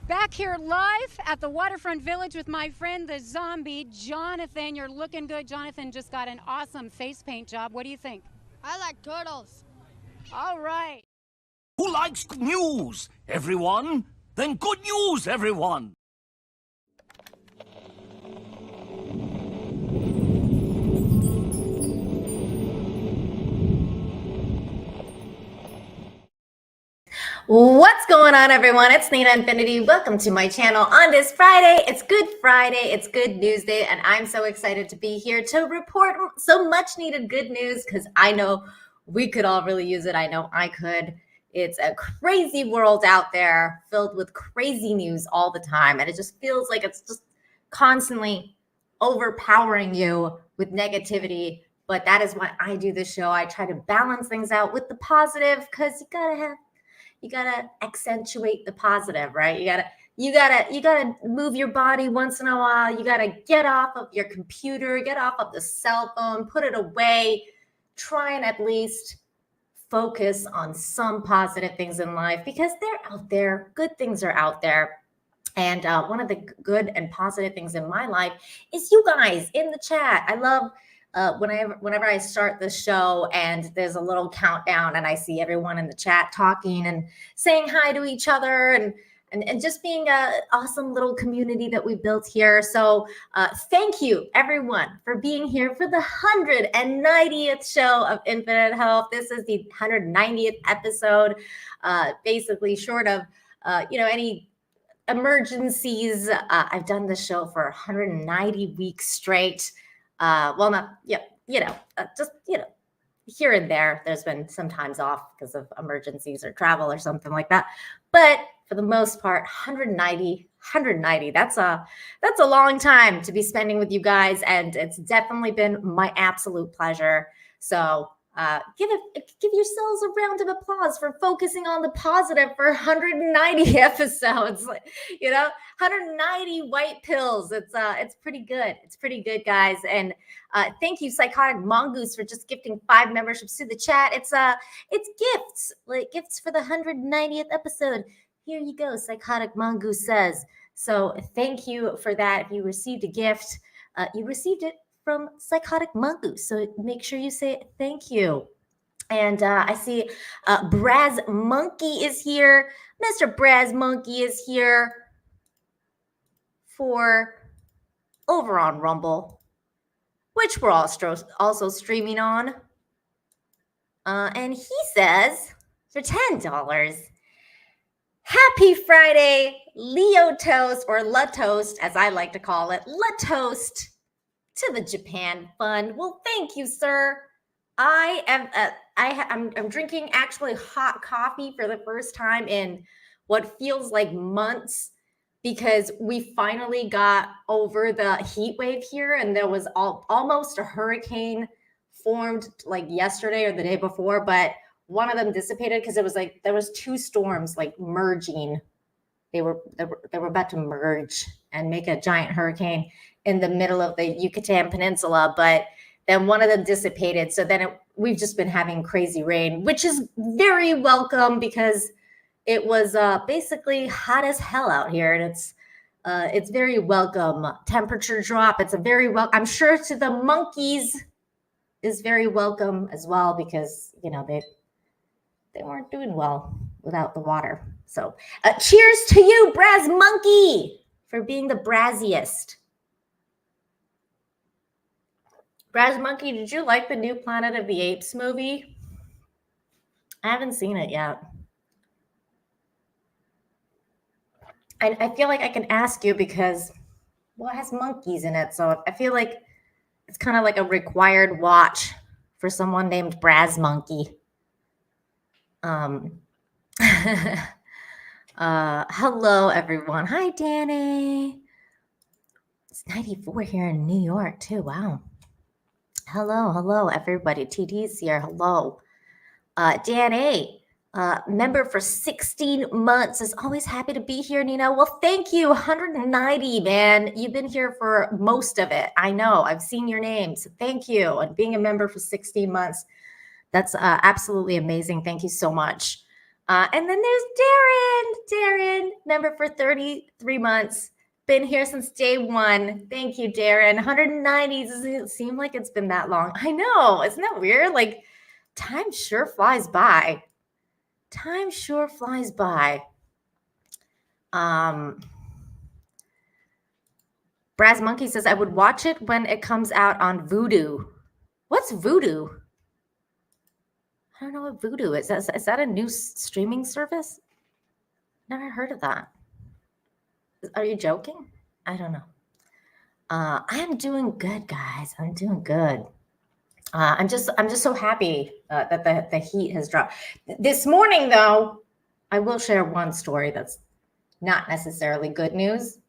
Back here live at the Waterfront Village with my friend, the zombie, Jonathan. You're looking good. Jonathan just got an awesome face paint job. What do you think? I like turtles. All right. Who likes news, everyone? Then good news, everyone! What's going on, everyone? It's Nina Infinity. Welcome to my channel on this Friday. It's Good Friday. It's Good News Day, and I'm so excited to be here to report so much needed good news because I know we could all really use it. I know I could. It's a crazy world out there filled with crazy news all the time, and it just feels like it's just constantly overpowering you with negativity. But that is why I do this show. I try to balance things out with the positive because you gotta accentuate the positive, right? You gotta move your body once in a while. You gotta get off of your computer, get off of the cell phone, put it away. Try and at least focus on some positive things in life because they're out there. Good things are out there. And one of the good and positive things in my life is you guys in the chat. I love whenever I start the show and there's a little countdown and I see everyone in the chat talking and saying hi to each other and just being an awesome little community that we built here. So thank you, everyone, for being here for the 190th show of Infinite Health. This is the 190th episode, basically short of, any emergencies. I've done this show for 190 weeks straight. Here and there, there's been some times off because of emergencies or travel or something like that. But for the most part, 190, that's a long time to be spending with you guys. And it's definitely been my absolute pleasure. So give yourselves a round of applause for focusing on the positive for 190 episodes. 190 white pills. It's pretty good. It's pretty good, guys. And thank you, Psychotic Mongoose, for just gifting 5 memberships to the chat. It's gifts, like gifts for the 190th episode. Here you go, Psychotic Mongoose says. So thank you for that. If you received a gift, you received it from Psychotic Mongoose. So make sure you say thank you. And I see Braz Monkey is here. Mr. Braz Monkey is here for over on Rumble, which we're also streaming on. And he says for $10, happy Friday, Leo Toast, or La Toast, as I like to call it, La Toast to the Japan Fund. Well, thank you, sir. I'm drinking actually hot coffee for the first time in what feels like months because we finally got over the heat wave here and there was almost a hurricane formed like yesterday or the day before, but one of them dissipated because it was like there was two storms like merging. They were about to merge and make a giant hurricane in the middle of the Yucatan Peninsula, but then one of them dissipated. So then we've just been having crazy rain, which is very welcome because it was basically hot as hell out here, and it's very welcome. Temperature drop. It's a very welcome. I'm sure to the monkeys is very welcome as well because they weren't doing well without the water. So cheers to you, Braz Monkey, for being the braziest. Braz Monkey, did you like the new Planet of the Apes movie? I haven't seen it yet. I feel like I can ask you because, well, it has monkeys in it. So I feel like it's kind of like a required watch for someone named Braz Monkey. Hello, everyone. Hi, Danny. It's 94 here in New York, too. Wow. Hello, everybody. TD's here. Hello. Danny. Member for 16 months, is always happy to be here, Nina. Well, thank you. 190, man. You've been here for most of it. I know. I've seen your name. So thank you. And being a member for 16 months, that's absolutely amazing. Thank you so much. And then there's Darren, member for 33 months. Been here since day one. Thank you, Darren. 190. Doesn't it seem like it's been that long? I know. Isn't that weird? Like, time sure flies by. Time sure flies by. Braz Monkey says, I would watch it when it comes out on Vudu. What's Vudu? I don't know what Vudu is. Is that a new streaming service? Never heard of that. Are you joking? I don't know. I'm doing good, guys. I'm doing good. I'm just so happy that the heat has dropped. This morning, though, I will share one story that's not necessarily good news,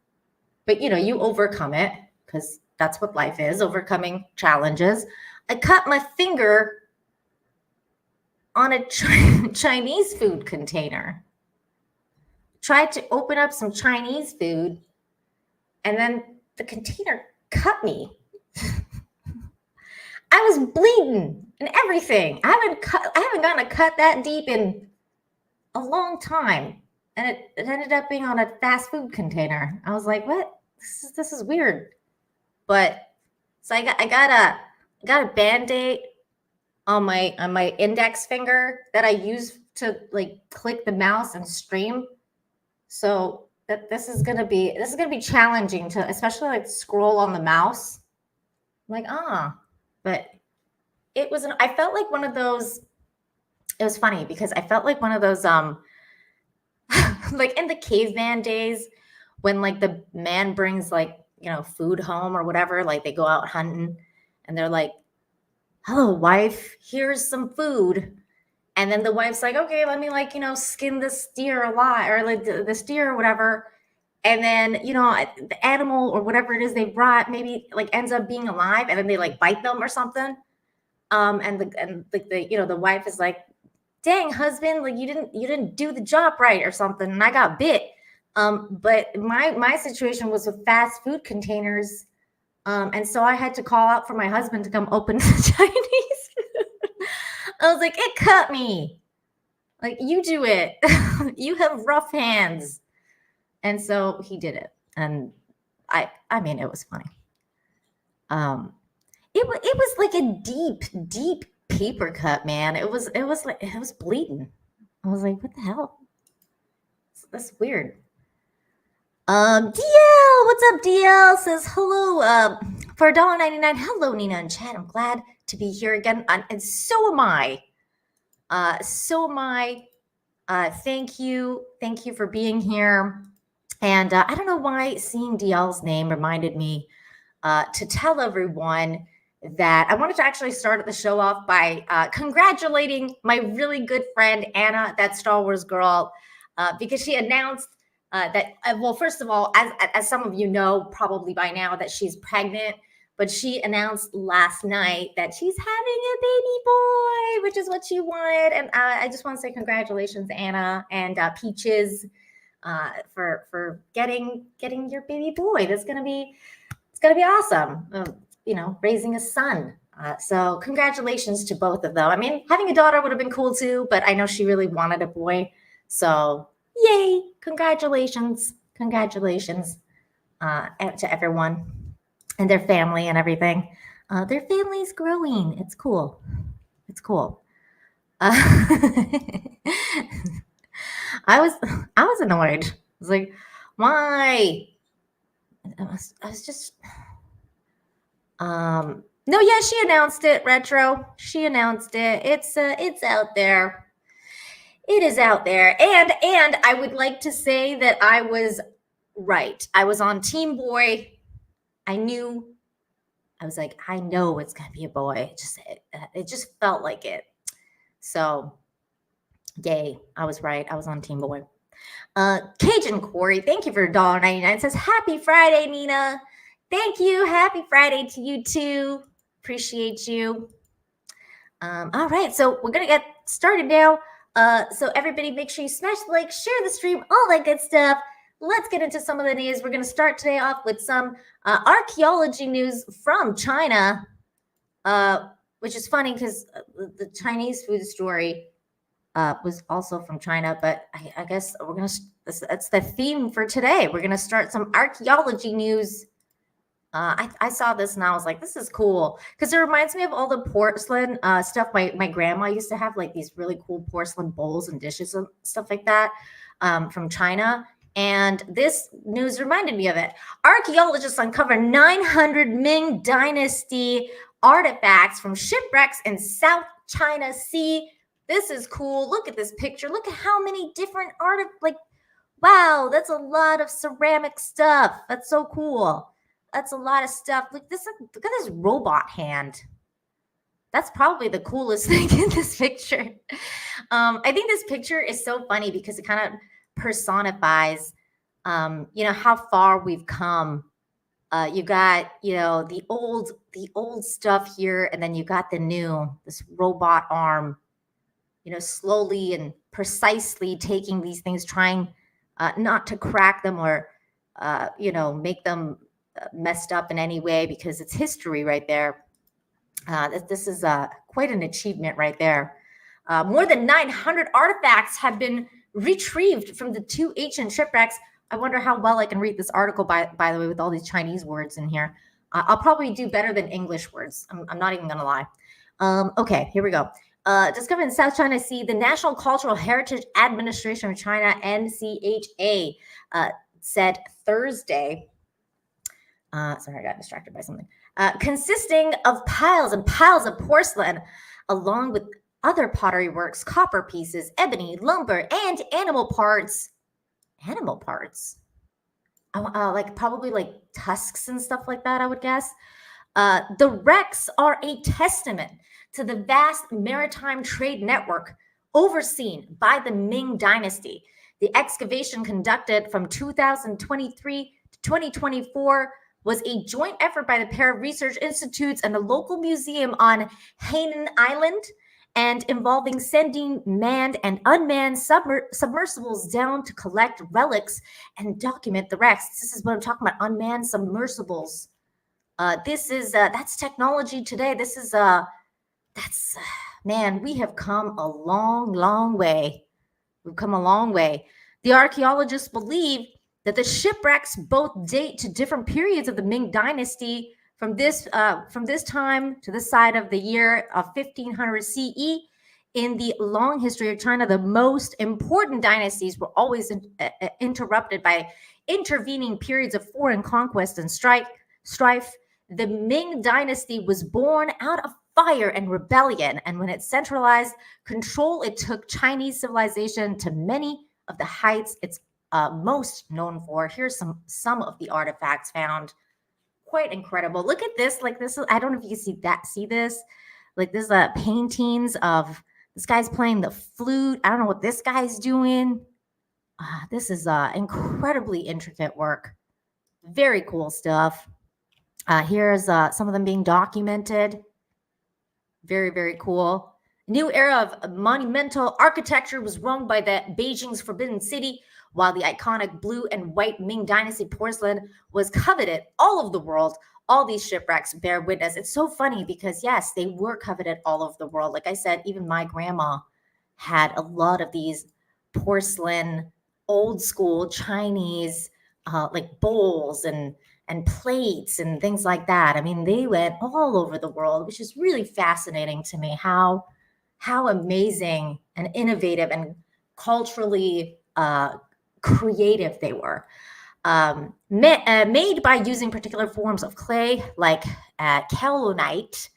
but you overcome it because that's what life is, overcoming challenges. I cut my finger on a Chinese food container. Tried to open up some Chinese food, and then the container cut me. I was bleeding and everything. I haven't gotten a cut that deep in a long time, and it ended up being on a fast food container. I was like, "What? This is weird." But so I got a Band-Aid on my index finger that I use to like click the mouse and stream. So that this is gonna be challenging to especially like scroll on the mouse. I'm like, but I felt like one of those. It was funny because I felt like one of those like in the caveman days when like the man brings like food home or whatever, like they go out hunting and they're like, hello wife, here's some food, and then the wife's like, okay, let me like skin this deer alive or like this deer or whatever, and then the animal or whatever it is they brought maybe like ends up being alive, and then they like bite them or something, and the wife is like, dang husband, like you didn't do the job right or something, and I got bit. But my situation was with fast food containers, and so I had to call out for my husband to come open the Chinese food. I was like, it cut me. Like, you do it. You have rough hands. And so he did it, and I mean, it was funny. It was like a deep paper cut, man. It was bleeding. I was like, what the hell? That's weird. DL, what's up? DL says hello. For $1.99. Hello, Nina and Chad. I'm glad to be here again, and so am I. Thank you for being here. And I don't know why seeing DL's name reminded me to tell everyone that I wanted to actually start the show off by congratulating my really good friend Anna, that Star Wars girl, because she announced that, well, first of all, as some of you know probably by now, that she's pregnant but she announced last night that she's having a baby boy, which is what she wanted. And I just want to say congratulations, Anna and Peaches, for getting your baby boy. It's gonna be awesome. Raising a son. So congratulations to both of them. I mean, having a daughter would have been cool too, but I know she really wanted a boy. So yay! Congratulations to everyone and their family and everything. Their family's growing. It's cool. I was annoyed. I was like, why? I was just no, yeah, she announced it, Retro. She announced it. It's out there. It is out there. And I would like to say that I was right. I was on Team Boy. I was like, I know it's gonna be a boy. It just felt like it. So yay, I was right. I was on Team Boy. Cajun Corey, thank you for $1.99. Says happy Friday, Nina. Thank you. Happy Friday to you too. Appreciate you. All right, so we're gonna get started now. So everybody, make sure you smash the like, share the stream, all that good stuff. Let's get into some of the news. We're gonna start today off with some archaeology news from China, which is funny because the Chinese food story was also from China, but I guess that's the theme for today. We're gonna start some archaeology news. I saw this and I was like, this is cool because it reminds me of all the porcelain stuff. My grandma used to have like these really cool porcelain bowls and dishes and stuff like that from China. And this news reminded me of it. Archaeologists uncover 900 Ming Dynasty artifacts from shipwrecks in South China Sea. This is cool. Look at this picture. Look at how many different wow, that's a lot of ceramic stuff. That's so cool. That's a lot of stuff. Look at this robot hand. That's probably the coolest thing in this picture. I think this picture is so funny because it kind of personifies, how far we've come. You got, the old stuff here, and then you got the new, this robot arm, slowly and precisely taking these things, trying not to crack them or, make them messed up in any way, because it's history right there. This is quite an achievement right there. More than 900 artifacts have been retrieved from the two ancient shipwrecks. I wonder how well I can read this article, by the way, with all these Chinese words in here. I'll probably do better than English words. I'm not even going to lie. Okay, here we go. Discovered in South China Sea, the National Cultural Heritage Administration of China, NCHA, said Thursday. Sorry, I got distracted by something. Consisting of piles and piles of porcelain, along with other pottery works, copper pieces, ebony, lumber, and animal parts. Animal parts? Probably like tusks and stuff like that, I would guess. The wrecks are a testament to the vast maritime trade network overseen by the Ming Dynasty. The excavation, conducted from 2023 to 2024, was a joint effort by the pair of research institutes and a local museum on Hainan Island, and involving sending manned and unmanned submersibles down to collect relics and document the wrecks. This is what I'm talking about, unmanned submersibles. That's technology today. Man, we have come a long, long way. We've come a long way. The archaeologists believe that the shipwrecks both date to different periods of the Ming Dynasty, from this time to this side of the year of 1500 CE. In the long history of China, the most important dynasties were always interrupted by intervening periods of foreign conquest and strife. The Ming Dynasty was born out of fire and rebellion, and when it centralized control, it took Chinese civilization to many of the heights it's most known for. Here's some of the artifacts found. Quite incredible. Look at this. Like this, I don't know if you can see this. Like this paintings of this guy's playing the flute. I don't know what this guy's doing. This is incredibly intricate work. Very cool stuff. Here's some of them being documented. Very, very cool. A new era of monumental architecture was rung by the Beijing's Forbidden City, while the iconic blue and white Ming Dynasty porcelain was coveted all over the world. All these shipwrecks bear witness. It's so funny because, yes, they were coveted all over the world. Like I said, even my grandma had a lot of these porcelain, old school Chinese, like bowls and plates and things like that. I mean, they went all over the world, which is really fascinating to me how amazing and innovative and culturally creative they were. Made by using particular forms of clay like kaolinite,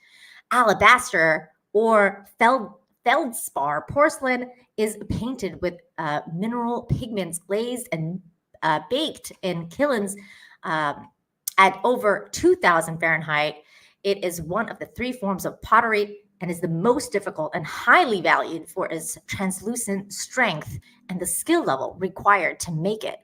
alabaster, or feldspar. Porcelain is painted with mineral pigments, glazed and baked in kilns at over 2,000 Fahrenheit. It is one of the three forms of pottery and is the most difficult and highly valued for its translucent strength and the skill level required to make it.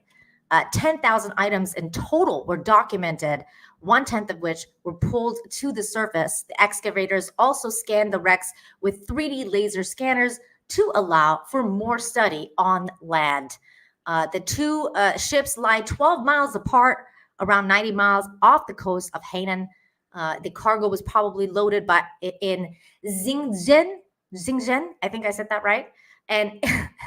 10,000 items in total were documented, 1/10 of which were pulled to the surface. The excavators also scanned the wrecks with 3D laser scanners to allow for more study on land. The two ships lie 12 miles apart, around 90 miles off the coast of Hainan. The cargo was probably loaded in Xingzhen, I think I said that right, and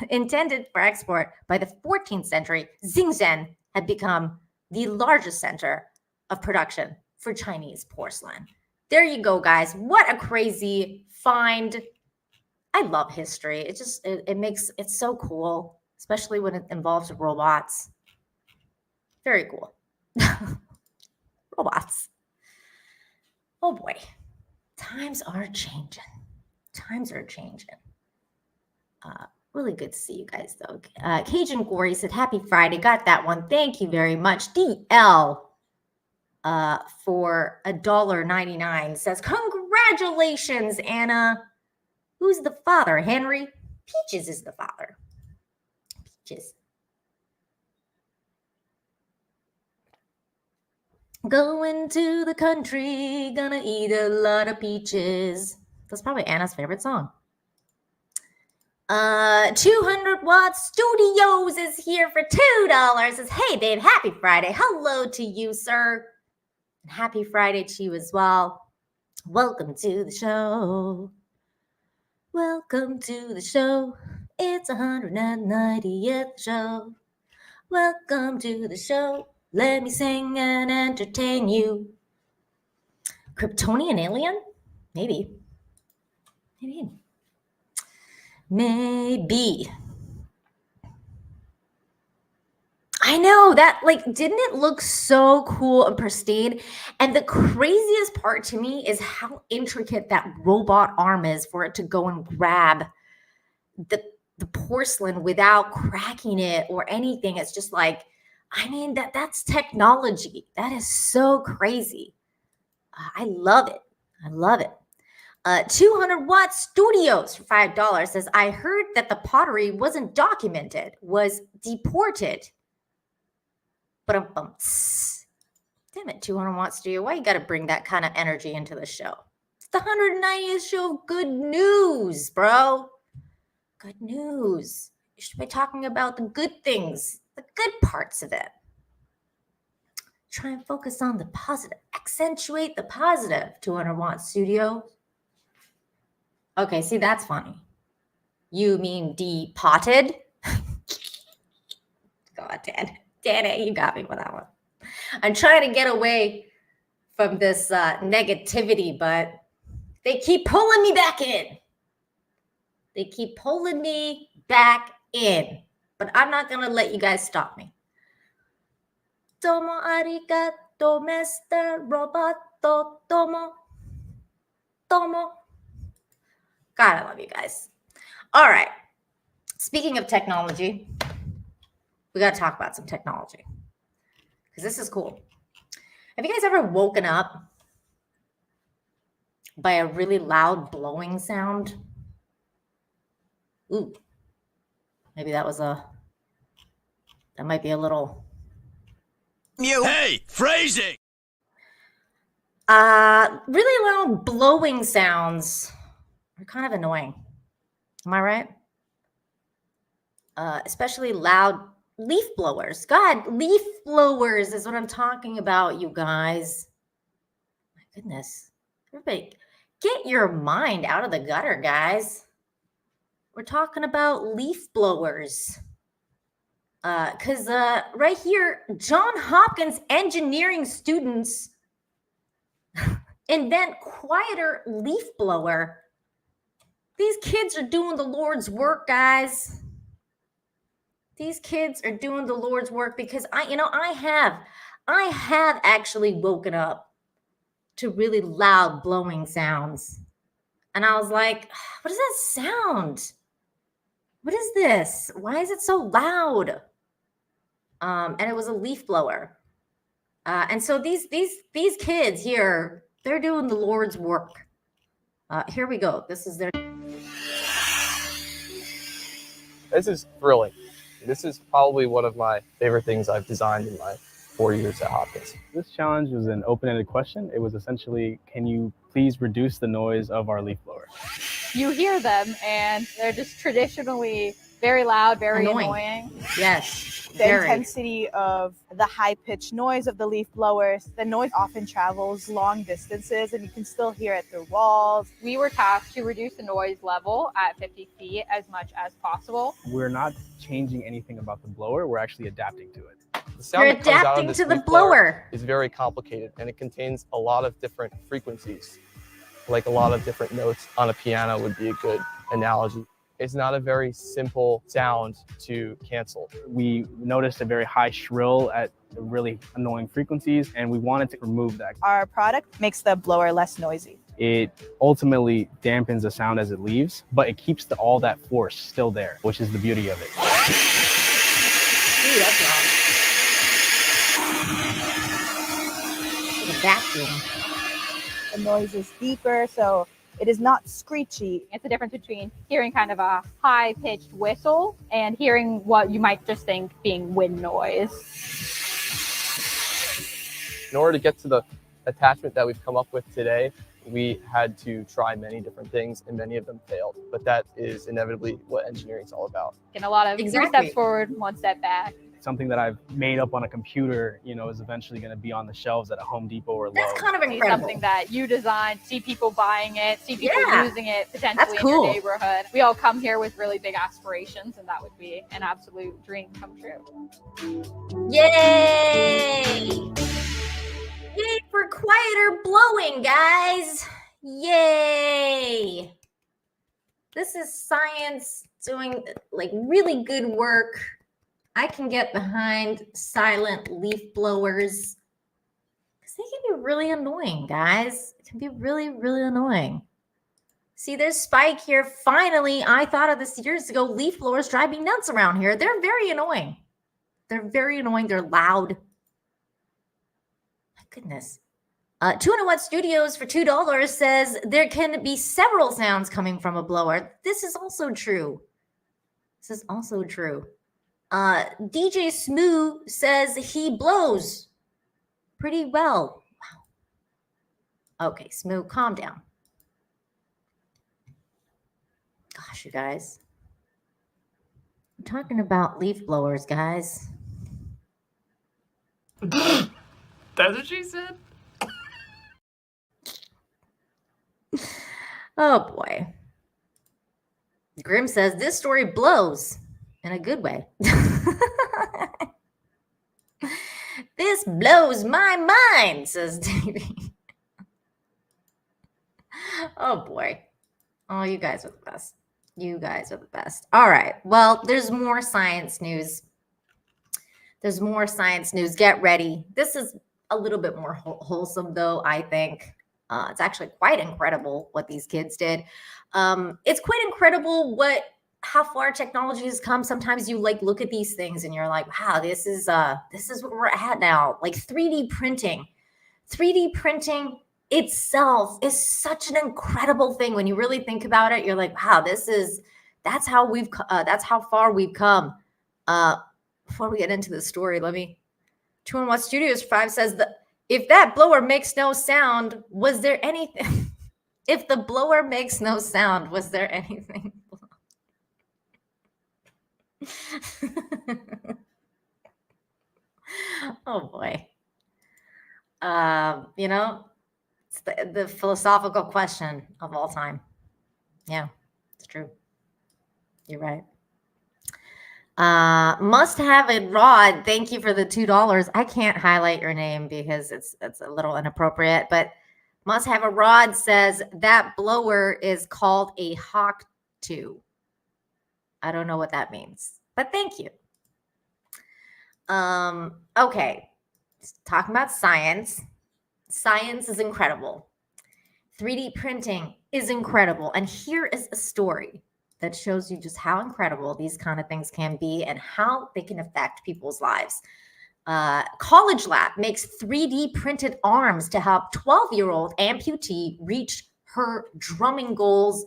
intended for export. By the 14th century, Xingzhen had become the largest center of production for Chinese porcelain. There you go, guys. What a crazy find. I love history. It makes it so cool, especially when it involves robots. Very cool. Robots. Oh boy. Times are changing. Times are changing. Really good to see you guys, though. Cajun Gory said, Happy Friday. Got that one. Thank you very much. DL for $1.99 says, Congratulations, Anna. Who's the father? Henry? Peaches is the father. Peaches. Going to the country, gonna eat a lot of peaches. That's probably Anna's favorite song. 200 Watt Studios is here for $2. Says, hey babe, happy Friday. Hello to you, sir. And happy Friday to you as well. Welcome to the show. Welcome to the show. It's 190th show. Welcome to the show. Let me sing and entertain you. Kryptonian alien? Maybe. I know that, like, didn't it look so cool and pristine? And the craziest part to me is how intricate that robot arm is for it to go and grab the porcelain without cracking it or anything. It's just like, I mean, that's technology. That is so crazy. I love it. I love it. 200 Watt Studios for $5 says, I heard that the pottery wasn't documented, was deported. But damn it, 200 Watt Studio. Why you got to bring that kind of energy into the show? It's the 190th show of good news, bro. Good news. You should be talking about the good things, the good parts of it. Try and focus on the positive. Accentuate the positive, 200 Watt Studio. Okay, see, that's funny. You mean depotted? God, Dan, you got me with that one. I'm trying to get away from this negativity, but they keep pulling me back in. They keep pulling me back in. But I'm not going to let you guys stop me. Tomo arigato, Mr. Roboto. Tomo. God, I love you guys. All right. Speaking of technology, we got to talk about some technology because this is cool. Have you guys ever woken up by a really loud blowing sound? Ooh, maybe that might be a little. Hey, phrasing! Really loud blowing sounds are kind of annoying. Am I right? Especially loud leaf blowers. God, leaf blowers is what I'm talking about, you guys. My goodness. Everybody, get your mind out of the gutter, guys. We're talking about leaf blowers. Because right here, John Hopkins engineering students invent quieter leaf blower. These kids are doing the Lord's work, guys. These kids are doing the Lord's work because I have actually woken up to really loud blowing sounds. And I was like, what is that sound? What is this? Why is it so loud? And it was a leaf blower. And so these kids here, they're doing the Lord's work. Here we go. This is their. This is thrilling. This is probably one of my favorite things I've designed in my 4 years at Hopkins. This challenge was an open-ended question. It was essentially, can you please reduce the noise of our leaf blower? You hear them and they're just traditionally very loud, very annoying. Yes. The intensity of the high-pitched noise of the leaf blowers. The noise often travels long distances and you can still hear it through walls. We were tasked to reduce the noise level at 50 feet as much as possible. We're not changing anything about the blower. We're actually adapting to it. The sound You're that comes out of adapting this to the leaf blower blower. is very complicated and it contains a lot of different frequencies. Like a lot of different notes on a piano would be a good analogy. It's not a very simple sound to cancel. We noticed a very high shrill at really annoying frequencies, and we wanted to remove that. Our product makes the blower less noisy. It ultimately dampens the sound as it leaves, but it keeps all that force still there, which is the beauty of it. Ooh, that's loud. The vacuum. The noise is deeper, so it is not screechy. It's the difference between hearing kind of a high-pitched whistle and hearing what you might just think being wind noise. In order to get to the attachment that we've come up with today, we had to try many different things and many of them failed. But that is inevitably what engineering is all about. And a lot of 3 steps forward, 1 step back. Something that I've made up on a computer, is eventually going to be on the shelves at a Home Depot or Lowe's. That's kind of See incredible. something that you designed, see people buying it, see people using it potentially That's in cool. your neighborhood. We all come here with really big aspirations, and that would be an absolute dream come true. Yay! Yay for quieter blowing, guys! Yay! This is science doing like really good work. I can get behind silent leaf blowers because they can be really annoying, guys. It can be really, really annoying. See, there's Spike here. Finally, I thought of this years ago. Leaf blowers drive me nuts around here. They're very annoying. They're very annoying. They're loud. My goodness. 201 Studios for $2 says there can be several sounds coming from a blower. This is also true. This is also true. DJ Smoo says he blows pretty well. Wow. Okay, Smoo, calm down. Gosh, you guys. I'm talking about leaf blowers, guys. That's what she said? Oh, boy. Grim says this story blows. In a good way. This blows my mind, says Davey. Oh, boy. Oh, you guys are the best. You guys are the best. All right. Well, there's more science news. There's more science news. Get ready. This is a little bit more wholesome, though, I think. It's actually quite incredible what these kids did. It's quite incredible how far technology has come. Sometimes you look at these things and you're like, wow, this is what we're at now. Like 3D printing. 3D printing itself is such an incredible thing. When you really think about it, you're like, wow, that's how far we've come. Before we get into the story, 201 Studios 5 says If that blower makes no sound, was there anything? If the blower makes no sound, was there anything? Oh boy. You know, it's the philosophical question of all time. Yeah, it's true. You're right. Must have a rod. Thank you for the $2. I can't highlight your name because it's a little inappropriate, but must have a rod says that blower is called a hawk two. I don't know what that means, but thank you. Okay. Talking about science. Science is incredible. 3D printing is incredible. And here is a story that shows you just how incredible these kind of things can be and how they can affect people's lives. College Lab makes 3D printed arms to help 12-year-old amputee reach her drumming goals.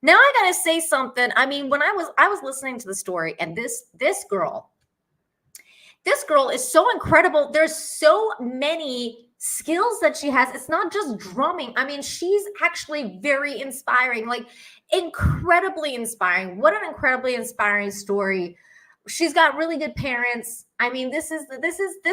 Now I gotta say something. I mean, when I was listening to the story, and this girl is so incredible. There's so many skills that she has. It's not just drumming. I mean, she's actually very inspiring, like incredibly inspiring. What an incredibly inspiring story. She's got really good parents. I mean, this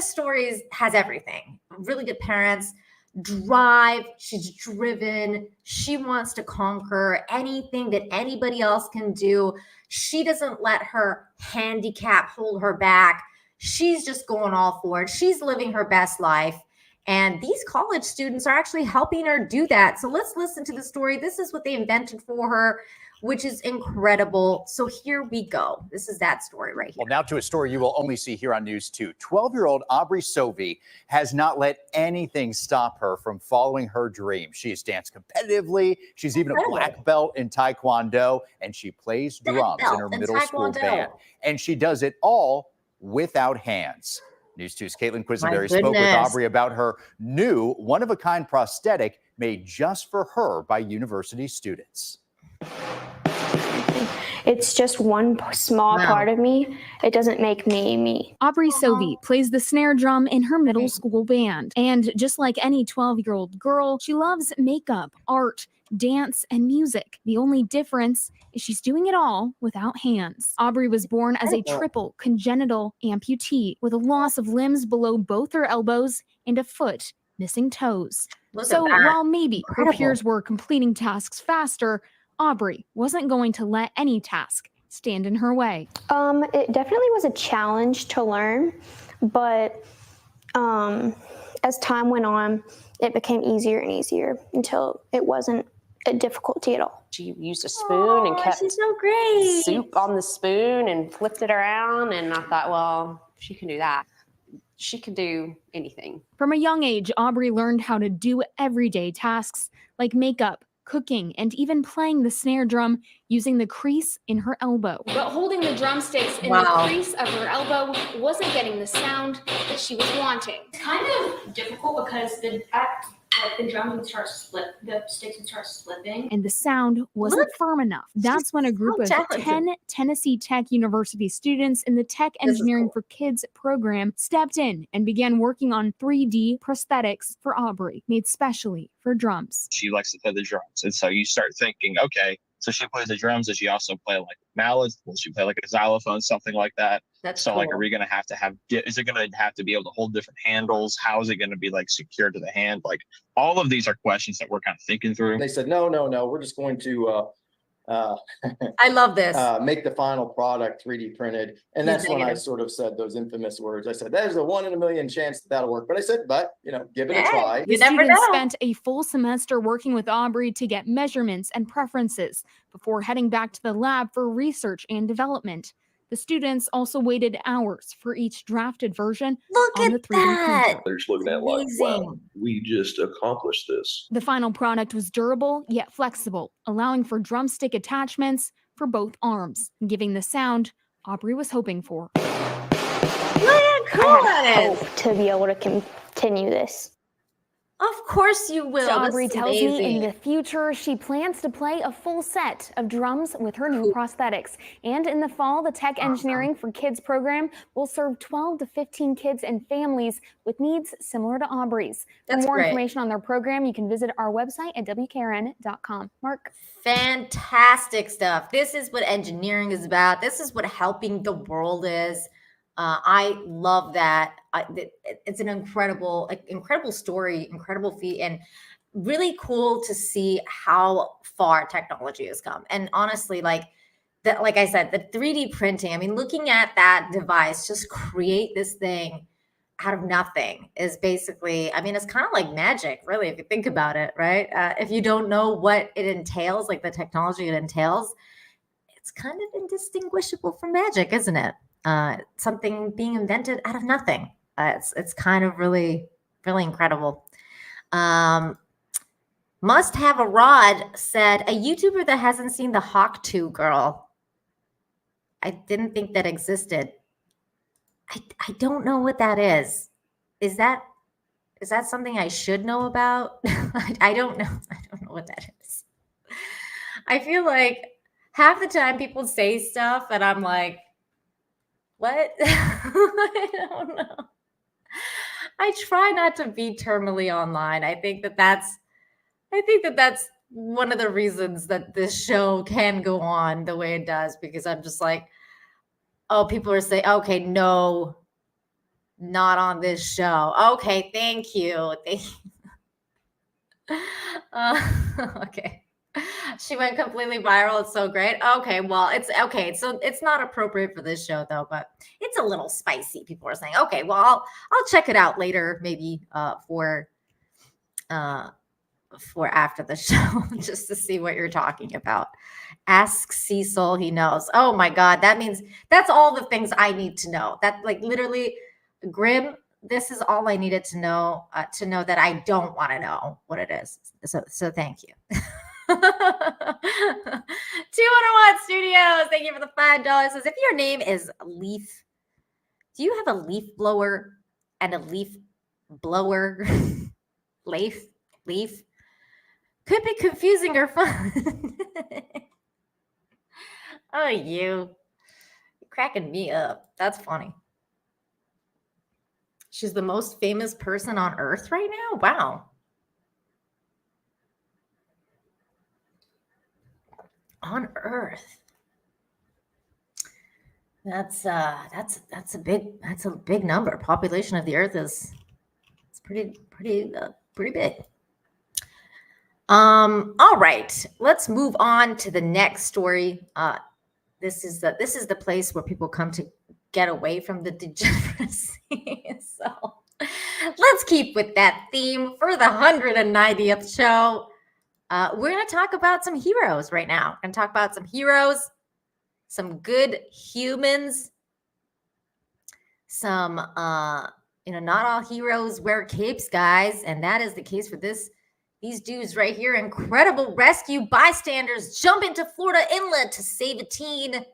story has everything. Really good parents, drive. She's driven. She wants to conquer anything that anybody else can do. She doesn't let her handicap hold her back. She's just going all for it. She's living her best life. And these college students are actually helping her do that. So let's listen to the story. This is what they invented for her, which is incredible. So here we go. This is that story right here. Well, now to a story you will only see here on News 2. 12-year-old Aubrey Sovey has not let anything stop her from following her dream. She has danced competitively. She's even a black belt in Taekwondo, and she plays drums in her middle school band. And she does it all without hands. News 2's Caitlin Quisenberry spoke with Aubrey about her new one-of-a-kind prosthetic made just for her by university students. It's just one small part of me. It doesn't make me me. Aubrey Sovey plays the snare drum in her middle school band. And just like any 12-year-old girl, she loves makeup, art, dance, and music. The only difference is she's doing it all without hands. Aubrey was born as a triple congenital amputee with a loss of limbs below both her elbows and a foot missing toes. So while maybe her peers were completing tasks faster, Aubrey wasn't going to let any task stand in her way. It definitely was a challenge to learn, but as time went on, it became easier and easier until it wasn't a difficulty at all. She used a spoon and kept soup on the spoon and flipped it around. And I thought, well, if she can do that, she can do anything. From a young age, Aubrey learned how to do everyday tasks like makeup, cooking, and even playing the snare drum using the crease in her elbow. But holding the drumsticks in the crease of her elbow wasn't getting the sound that she was wanting. It's kind of difficult because the drum would start the sticks would start slipping. And the sound wasn't firm enough. That's when a group of 10 Tennessee Tech University students in the Tech Engineering for Kids program stepped in and began working on 3D prosthetics for Aubrey, made specially for drums. She likes to play the drums. And so you start thinking, okay, so she plays the drums. Does she also play like mallets? Will she play like a xylophone, something like that? That's so cool. Like, are we going to have, is it going to have to be able to hold different handles? How is it going to be like secured to the hand? Like all of these are questions that we're kind of thinking through. They said, no, we're just going to, I love this. Make the final product 3D printed. And that's when I sort of said those infamous words. I said, there's a 1 in a million chance that'll work. But I said, give it a try. The students spent a full semester working with Aubrey to get measurements and preferences before heading back to the lab for research and development. The students also waited hours for each drafted version on the 3D printer. They're just looking at like, wow, we just accomplished this. The final product was durable yet flexible, allowing for drumstick attachments for both arms, giving the sound Aubrey was hoping for. I hope to be able to continue this. Of course you will. Aubrey This is tells me in amazing. the future she plans to play a full set of drums with her new prosthetics. And in the fall, the Tech Engineering for Kids program will serve 12 to 15 kids and families with needs similar to Aubrey's. That's For more great. information on their program, you can visit our website at WKRN.com. Mark. Fantastic stuff. This is what engineering is about. This is what helping the world is. I love that. It's an incredible story, incredible feat, and really cool to see how far technology has come. And honestly, like I said, the 3D printing, I mean, looking at that device just create this thing out of nothing is basically, I mean, it's kind of like magic, really, if you think about it, right? If you don't know what it entails, like the technology it entails, it's kind of indistinguishable from magic, isn't it? Something being invented out of nothing. It's kind of really, really incredible. Must Have a Rod said, a YouTuber that hasn't seen the Hawk 2 girl. I didn't think that existed. I don't know what that is. Is that something I should know about? I don't know. I don't know what that is. I feel like half the time people say stuff and I'm like, what? I don't know. I try not to be terminally online. I think that that's one of the reasons that this show can go on the way it does, because I'm just like, oh, people are saying, okay, no, not on this show. Okay, thank you. Okay. She went completely viral. It's so great. Okay, well, it's okay. So it's not appropriate for this show though, but it's a little spicy. People are saying, okay, well, I'll check it out later, maybe for after the show, just to see what you're talking about. Ask Cecil, he knows. Oh my God, that means that's all the things I need to know. That, like, literally, Grim, this is all I needed to know that I don't want to know what it is. So thank you. 201 Studios, thank you for the $5. Says, if your name is Leaf, do you have a leaf blower and a leaf blower? Leaf? Could be confusing or fun. Oh, you're cracking me up. That's funny. She's the most famous person on Earth right now? Wow. On Earth. That's a big number. Population of the Earth is pretty big. All right, let's move on to the next story. This is the place where people come to get away from the degeneracy. So let's keep with that theme for the 190th show. We're going to talk about some heroes right now. We're going to talk about some heroes, some good humans, some, not all heroes wear capes, guys. And that is the case for these dudes right here. Incredible rescue bystanders jump into Florida inlet to save a teen.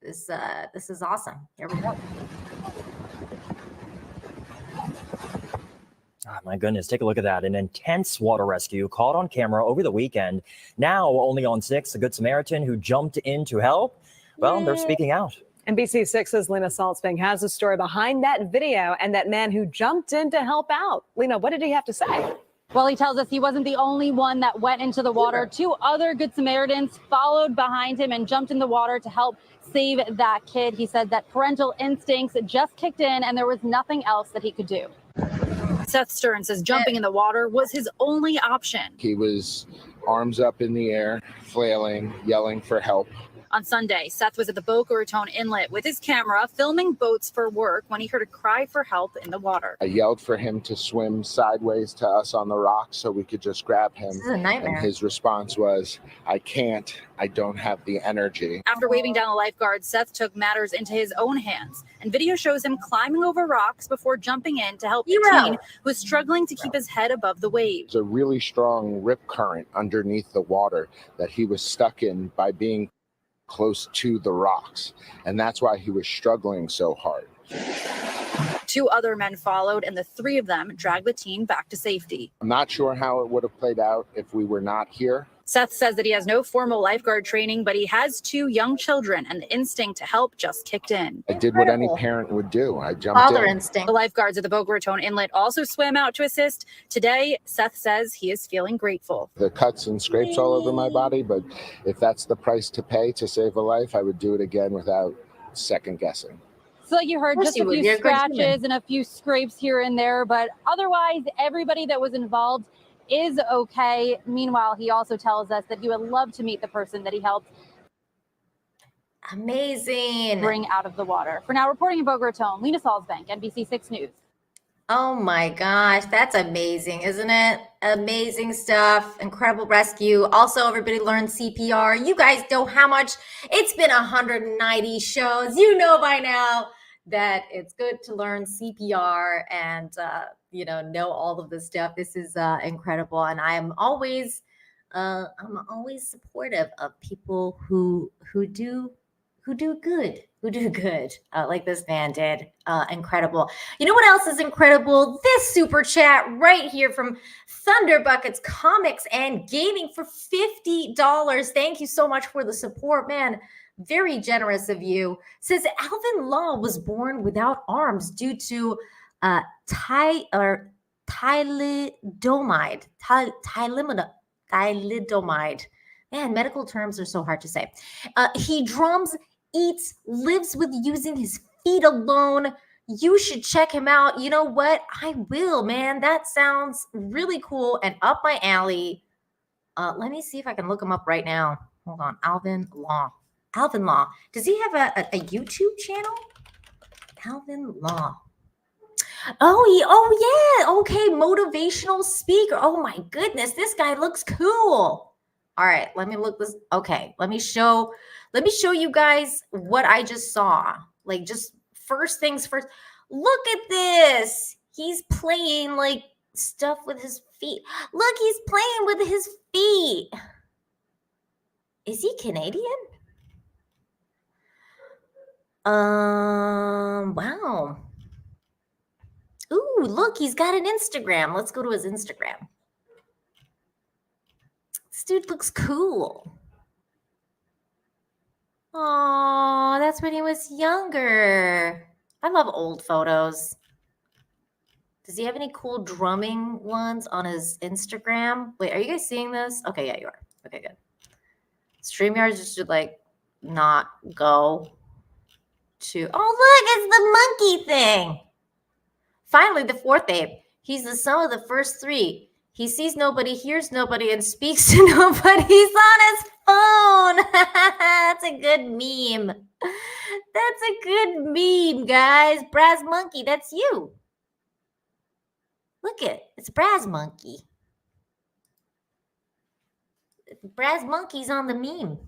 This is awesome. Here we go. Oh, my goodness, take a look at that. An intense water rescue caught on camera over the weekend. Now only on 6, a Good Samaritan who jumped in to help. Well, they're speaking out. NBC6's Lena Saltzping has a story behind that video and that man who jumped in to help out. Lena, what did he have to say? Well, he tells us he wasn't the only one that went into the water. 2 other Good Samaritans followed behind him and jumped in the water to help save that kid. He said that parental instincts just kicked in and there was nothing else that he could do. Seth Stern says jumping in the water was his only option. He was arms up in the air, flailing, yelling for help. On Sunday, Seth was at the Boca Raton Inlet with his camera filming boats for work when he heard a cry for help in the water. I yelled for him to swim sideways to us on the rocks so we could just grab him. This is a nightmare. And his response was, I can't. I don't have the energy. After waving down the lifeguard, Seth took matters into his own hands. And video shows him climbing over rocks before jumping in to help the teen who was struggling to keep his head above the waves. There's a really strong rip current underneath the water that he was stuck in by being close to the rocks, and that's why he was struggling so hard. 2 other men followed, and the 3 of them dragged the teen back to safety. I'm not sure how it would have played out if we were not here. Seth says that he has no formal lifeguard training, but he has 2 young children, and the instinct to help just kicked in. I did what any parent would do. I jumped Father in. instinct. The lifeguards at the Boca Raton Inlet also swam out to assist. Today, Seth says he is feeling grateful. The cuts and scrapes all over my body, but if that's the price to pay to save a life, I would do it again without second guessing. So like you heard, just a few scratches and a few scrapes here and there, but otherwise everybody that was involved is okay. Meanwhile, he also tells us that he would love to meet the person that he helped bring out of the water. For now, reporting in Boca Raton, Lena Salzbank, NBC 6 News. Oh my gosh, that's amazing, isn't it? Amazing stuff. Incredible rescue. Also, everybody learned CPR. You guys know how much it's been 190 shows. You know by now that it's good to learn CPR and know all of this stuff. This is incredible, and I'm always supportive of people who do good, like this man did. Incredible. You know what else is incredible? This super chat right here from Thunderbuckets Comics and Gaming for $50. Thank you so much for the support, man. Very generous of you. Says Alvin Law was born without arms due to thalidomide. Thalidomide. Man, medical terms are so hard to say. He drums, eats, lives with using his feet alone. You should check him out. You know what? I will, man. That sounds really cool and up my alley. Let me see if I can look him up right now. Hold on. Alvin Law. Alvin Law. Does he have a YouTube channel? Alvin Law. Oh yeah. Okay. Motivational speaker. Oh my goodness. This guy looks cool. All right. Let me look this. Okay. Let me show you guys what I just saw. Like, just first things first. Look at this. He's playing like stuff with his feet. Look, he's playing with his feet. Is he Canadian? Wow. Ooh, look, he's got an Instagram. Let's go to his Instagram. This dude looks cool. Oh, that's when he was younger. I love old photos. Does he have any cool drumming ones on his Instagram? Wait, are you guys seeing this? Okay, yeah, you are. Okay, good. StreamYard just should like not go to. Oh, look, it's the monkey thing. Finally, the fourth ape. He's the sum of the first 3. He sees nobody, hears nobody, and speaks to nobody. He's on his phone. That's a good meme. That's a good meme, guys. Braz Monkey, that's you. Look it. It's Braz Monkey. Braz Monkey's on the meme.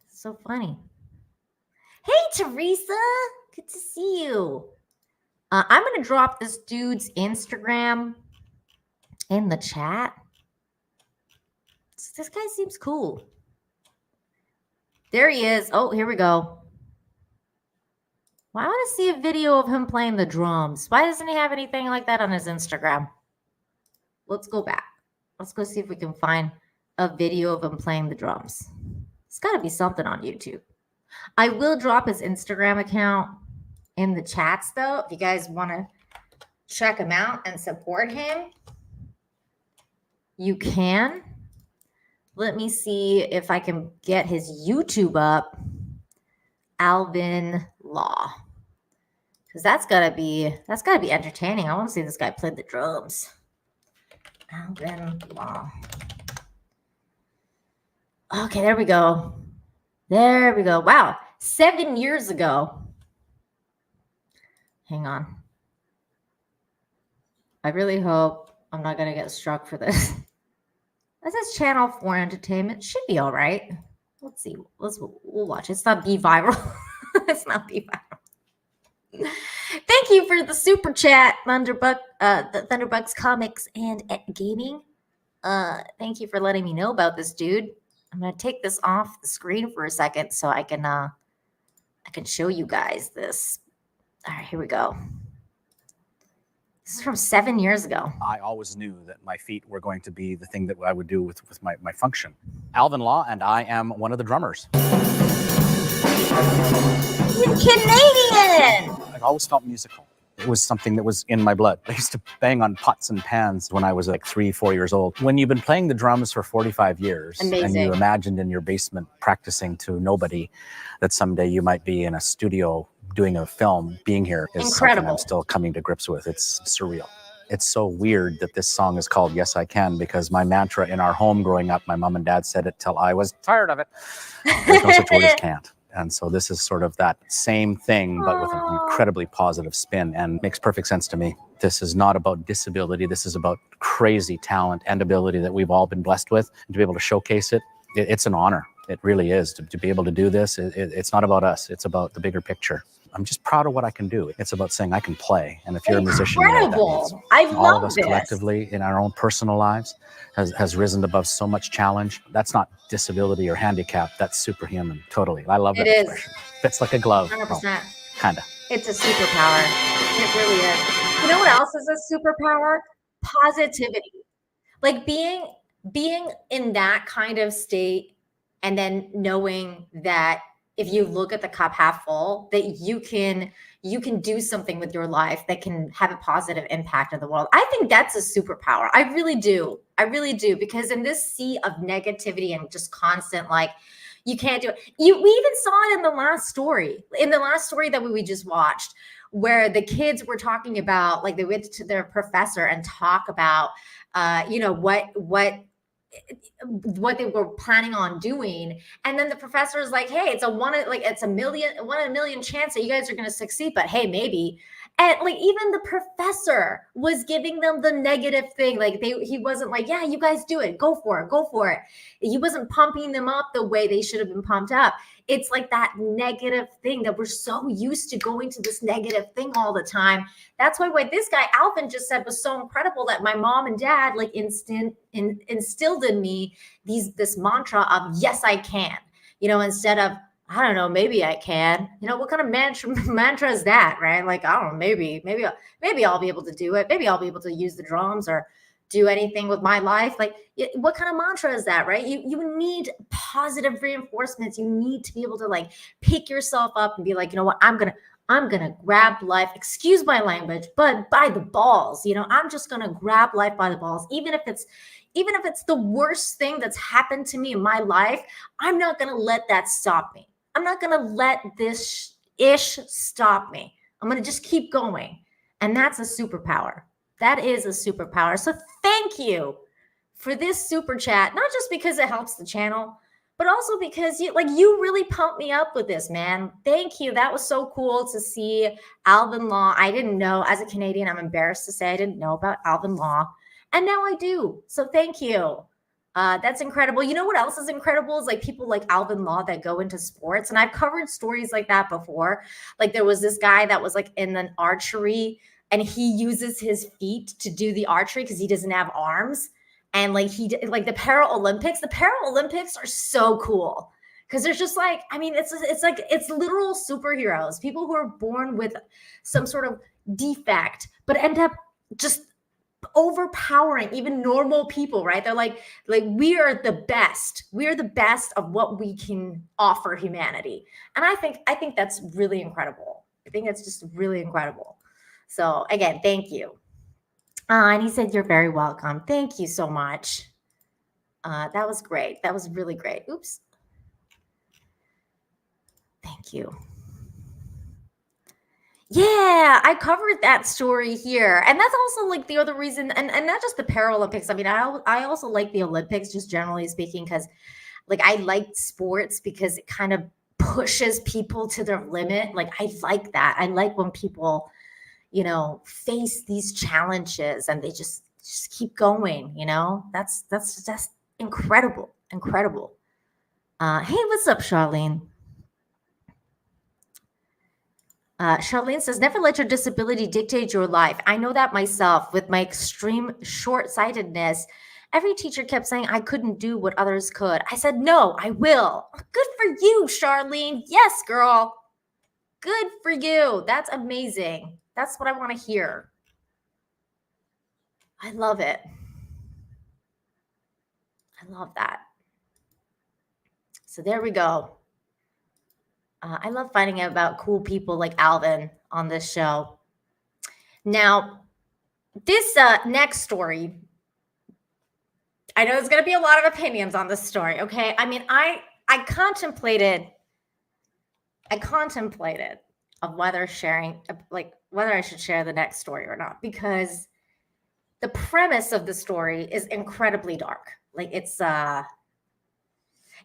So funny. Hey, Teresa. Good to see you. I'm going to drop this dude's Instagram in the chat. This guy seems cool. There he is. Oh, here we go. Well, I want to see a video of him playing the drums. Why doesn't he have anything like that on his Instagram? Let's go back. Let's go see if we can find a video of him playing the drums. It's got to be something on YouTube. I will drop his Instagram account in the chats, though, if you guys want to check him out and support him. You can. Let me see if I can get his YouTube up. Alvin Law. Because that's gotta be entertaining. I want to see this guy play the drums. Alvin Law. Okay, there we go. There we go. Wow. 7 years ago. Hang on. I really hope I'm not going to get struck for this. This is Channel 4 Entertainment. Should be all right. Let's see. We'll watch. It's not be viral. It's not be viral. Thank you for the super chat, Thunderbucks Comics and Gaming. Thank you for letting me know about this dude. I'm going to take this off the screen for a second so I can I can show you guys this. All right, here we go. This is from 7 years ago. I always knew that my feet were going to be the thing that I would do with my function. Alvin Law, and I am one of the drummers. He's Canadian! I've always felt musical. It was something that was in my blood. I used to bang on pots and pans when I was like 3-4 years old. When you've been playing the drums for 45 years, Amazing. and you imagined in your basement practicing to nobody that someday you might be in a studio doing a film, being here is Incredible. something I'm still coming to grips with. It's surreal. It's so weird that this song is called Yes I Can, because my mantra in our home growing up, my mom and dad said it till I was tired of it. There's no such word as can't. And so this is sort of that same thing, but with an incredibly positive spin, and makes perfect sense to me. This is not about disability. This is about crazy talent and ability that we've all been blessed with. And to be able to showcase it, it's an honor. It really is. To be able to do this, it's not about us. It's about the bigger picture. I'm just proud of what I can do. It's about saying I can play. And if you're a musician, you know what that means. I All love of us this. collectively in our own personal lives has risen above so much challenge. That's not disability or handicap. That's superhuman. Totally. I love that It is. expression. Fits like a glove. 100%. Kind of. It's a superpower. It really is. You know what else is a superpower? Positivity. Like being in that kind of state, and then knowing that if you look at the cup half full, that you can do something with your life that can have a positive impact on the world. I think that's a superpower. I really do. Because in this sea of negativity and just constant, like, you can't do it. We even saw it in the last story that we just watched, where the kids were talking about, like, they went to their professor and talk about, what they were planning on doing, and then the professor is like, hey, it's a one in a million chance that you guys are going to succeed, but hey, maybe. And like, even the professor was giving them the negative thing. Like, he wasn't like, yeah, you guys do it, go for it. He wasn't pumping them up the way they should have been pumped up. It's like that negative thing that we're so used to going to this negative thing all the time. That's why what this guy Alvin just said was so incredible, that my mom and dad like instilled in me this mantra of yes, I can, instead of, I don't know, maybe I can. What kind of mantra is that, right? Like, I don't know, maybe I'll be able to do it. Maybe I'll be able to use the drums or do anything with my life. Like, what kind of mantra is that, right? You need positive reinforcements. You need to be able to like pick yourself up and be like, you know what, I'm gonna grab life, excuse my language, but by the balls. I'm just gonna grab life by the balls, even if it's the worst thing that's happened to me in my life. I'm not gonna let that stop me. I'm not gonna let this ish stop me. I'm gonna just keep going. And that's a superpower. That is a superpower. So thank you for this super chat, not just because it helps the channel, but also because you really pumped me up with this, man. Thank you. That was so cool to see Alvin Law. I didn't know, as a Canadian, I'm embarrassed to say I didn't know about Alvin Law. And now I do. So thank you. That's incredible. You know what else is incredible is like people like Alvin Law that go into sports. And I've covered stories like that before. Like, there was this guy that was like in an archery, and he uses his feet to do the archery because he doesn't have arms. And like the Paralympics are so cool because there's just like, I mean, it's literal superheroes, people who are born with some sort of defect, but end up just overpowering even normal people, right? They're like we are the best. We are the best of what we can offer humanity. And I think that's really incredible. I think that's just really incredible. So again, thank you. And he said, you're very welcome. Thank you so much. That was great. That was really great. Oops. Thank you. Yeah, I covered that story here. And that's also like the other reason, and not just the Paralympics. I mean, I also like the Olympics, just generally speaking, because like I like sports because it kind of pushes people to their limit. Like, I like that. I like when people, face these challenges and they just keep going, that's just incredible. Hey, what's up, Charlene? Charlene says, never let your disability dictate your life. I know that myself with my extreme short-sightedness. Every teacher kept saying I couldn't do what others could. I said, no, I will. Good for you, Charlene. Yes, girl. Good for you. That's amazing. That's what I want to hear. I love it. I love that. So there we go. I love finding out about cool people like Alvin on this show. Now, this next story, I know there's going to be a lot of opinions on this story, okay? I mean, I contemplated of whether I should share the next story or not, because the premise of the story is incredibly dark. Like it's a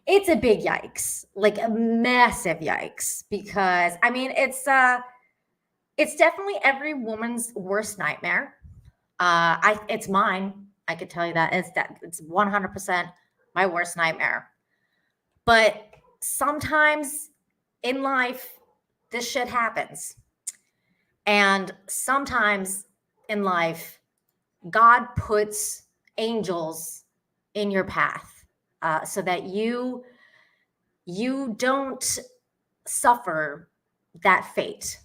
big yikes, like a massive yikes, because I mean, it's definitely every woman's worst nightmare. It's mine. I could tell you that it's 100% my worst nightmare. But sometimes in life, this shit happens. And sometimes in life, God puts angels in your path so that you don't suffer that fate.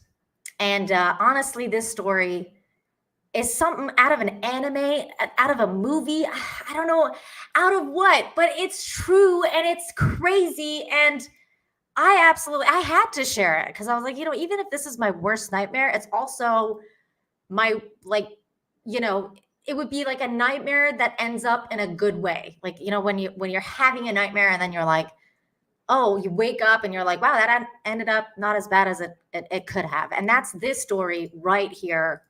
And honestly, this story is something out of an anime, out of a movie. I don't know out of what, but it's true and it's crazy. And I had to share it because I was like, even if this is my worst nightmare, it's also my, it would be like a nightmare that ends up in a good way. Like, when you're having a nightmare and then you're like, oh, you wake up and you're like, wow, that ended up not as bad as it could have. And that's this story right here.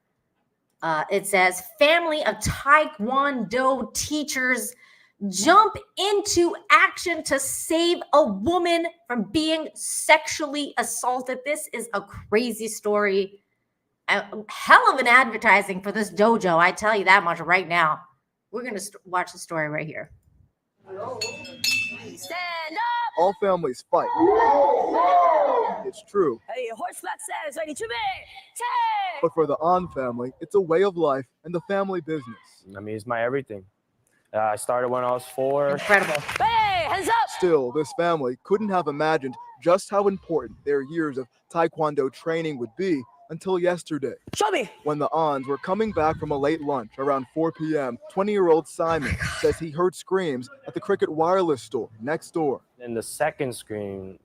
It says, family of Taekwondo teachers jump into action to save a woman from being sexually assaulted. This is a crazy story. A hell of an advertising for this dojo. I tell you that much right now. We're going to watch the story right here. Stand up! All families fight. It's true. Hey, horse flag says, ready to be. But for the An family, it's a way of life and the family business. I mean, it's my everything. I started when I was 4. Incredible. Hey, hands up! Still, this family couldn't have imagined just how important their years of Taekwondo training would be until yesterday. Show me! When the Ans were coming back from a late lunch around 4 p.m., 20-year-old Simon says he heard screams at the Cricket Wireless store next door. And the second scream,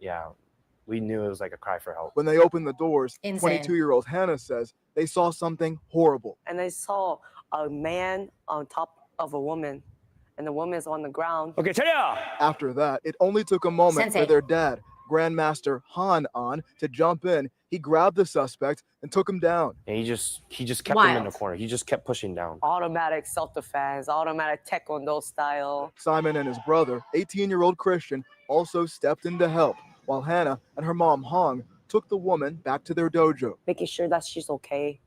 we knew it was like a cry for help. When they opened the doors, Insane. 22-year-old Hannah says they saw something horrible. And they saw a man on top of a woman, and the woman's on the ground. Okay, Chelia! After that, it only took a moment Sensei. for their dad, Grandmaster Han An, to jump in. He grabbed the suspect and took him down. And he just kept him in the corner. He just kept pushing down. Automatic self-defense, automatic Taekwondo style. Simon and his brother, 18-year-old Christian, also stepped in to help, while Hannah and her mom, Hong, took the woman back to their dojo. Making sure that she's okay,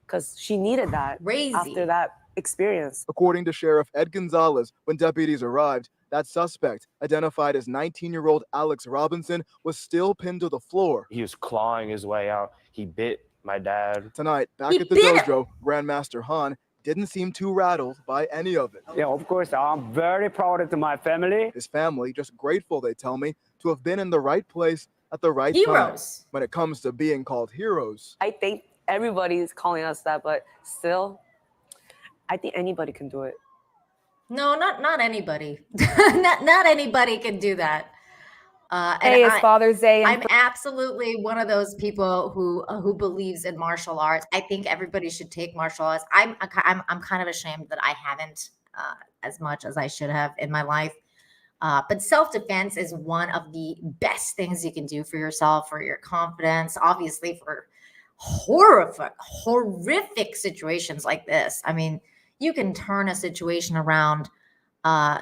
because she needed that Crazy. after that experience. According to Sheriff Ed Gonzalez, when deputies arrived, that suspect, identified as 19-year-old Alex Robinson, was still pinned to the floor. He was clawing his way out. He bit my dad. Tonight, back at the dojo, Grandmaster Han didn't seem too rattled by any of it. Yeah, of course, I'm very proud of my family. His family just grateful, they tell me, to have been in the right place at the right time. Heroes. When it comes to being called heroes. I think everybody is calling us that, but still, I think anybody can do it. No, not anybody. not anybody can do that. Hey, it's Father's Day. I'm absolutely one of those people who believes in martial arts. I think everybody should take martial arts. I'm kind of ashamed that I haven't as much as I should have in my life. But self-defense is one of the best things you can do for yourself, for your confidence, obviously for horrific situations like this. I mean, you can turn a situation around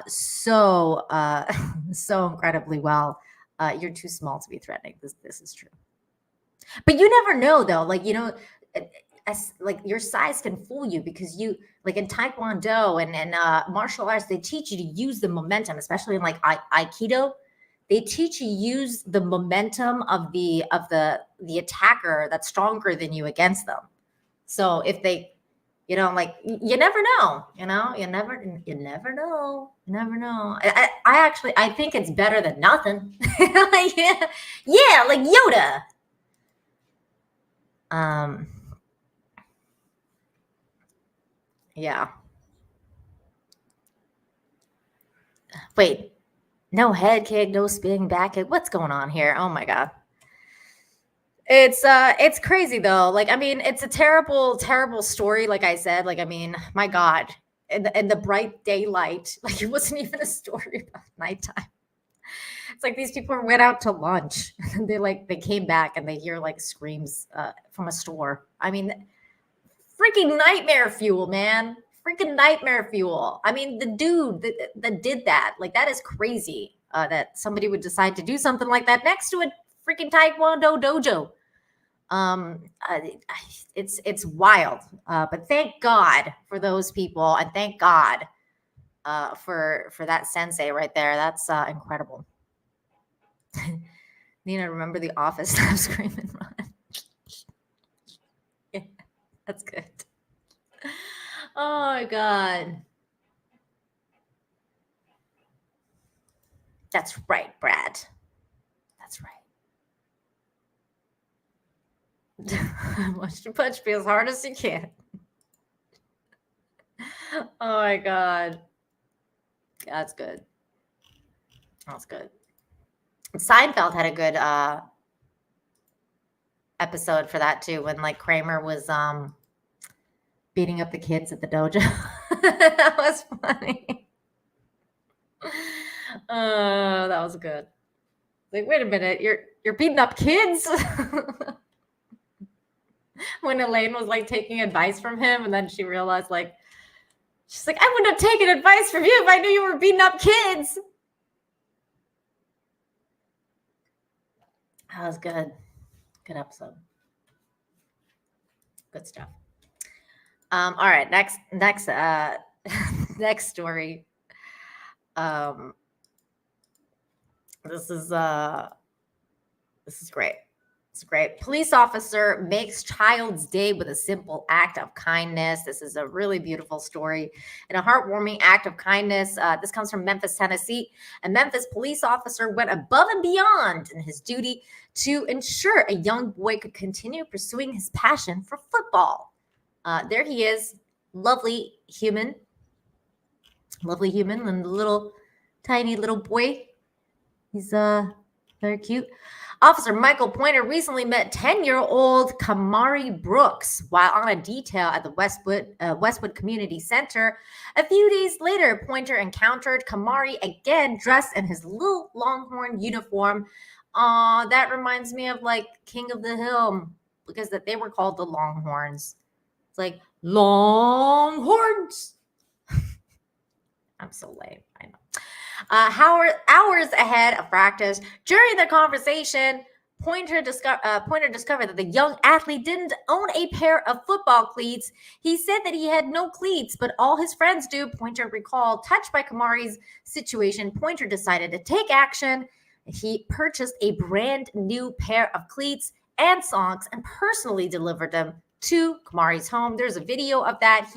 so incredibly well. You're too small to be threatening. This is true. But you never know, though. Like, your size can fool you, because you, like in Taekwondo and martial arts, they teach you to use the momentum, especially in like Aikido. They teach you use the momentum of the attacker that's stronger than you against them. So if they, you never know. You never know. You never know. I think it's better than nothing. Like Yoda. Um, yeah. Wait, no head kick, no spinning back kick. What's going on here? Oh my God. It's crazy though. Like, I mean, it's a terrible, terrible story. Like I said, like, I mean, my God, in the bright daylight, like it wasn't even a story about nighttime. It's like these people went out to lunch and they came back and they hear like screams from a store. I mean, freaking nightmare fuel, man. Freaking nightmare fuel. I mean, the dude that did that, like that is crazy that somebody would decide to do something like that next to a freaking Taekwondo dojo. It's wild. But thank God for those people, and thank God for that sensei right there. That's incredible. Nina, remember The Office? Stop screaming, run. Yeah, that's good. Oh my God. That's right, Brad. That's right. Watch you punch me as hard as you can. Oh my God. That's good. That's good. Seinfeld had a good episode for that too, when like Kramer was beating up the kids at the dojo. That was funny. Oh, that was good. Like, wait a minute, you're beating up kids? When Elaine was like taking advice from him, and then she realized like she's like, I wouldn't have taken advice from you if I knew you were beating up kids. That was good. Good episode. Good stuff. All right, next next story. This is great. It's great. Police officer makes child's day with a simple act of kindness. This is a really beautiful story and a heartwarming act of kindness. This comes from Memphis, Tennessee. A Memphis police officer went above and beyond in his duty to ensure a young boy could continue pursuing his passion for football. There he is, lovely human, and the little tiny little boy. He's very cute. Officer Michael Pointer recently met 10-year-old Kamari Brooks while on a detail at the Westwood Community Center. A few days later, Pointer encountered Kamari again dressed in his little Longhorn uniform. That reminds me of like King of the Hill, because that they were called the Longhorns. It's like Longhorns. I'm so lame. I know. Hours ahead of practice, during the conversation, Pointer discovered that the young athlete didn't own a pair of football cleats. He said that he had no cleats, but all his friends do. Pointer recalled, touched by Kamari's situation, Pointer decided to take action. He purchased a brand new pair of cleats and socks and personally delivered them to Kamari's home. There's a video of that.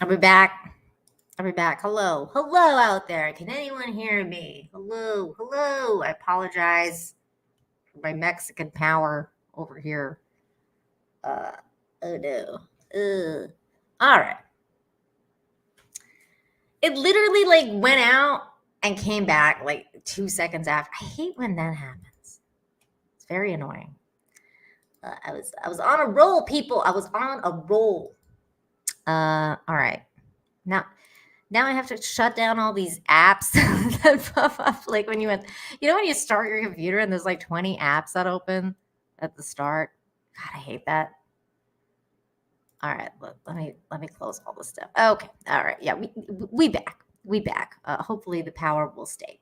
I'll be back. Hello out there. Can anyone hear me? Hello. I apologize for my Mexican power over here. Oh no. All right. It literally like went out and came back like 2 seconds after. I hate when that happens. It's very annoying. I was on a roll, people. I was on a roll. All right. Now I have to shut down all these apps that pop up. Like when when you start your computer and there's like 20 apps that open at the start. God, I hate that. All right, let me close all this stuff. Okay, all right, yeah, we back. Hopefully the power will stay.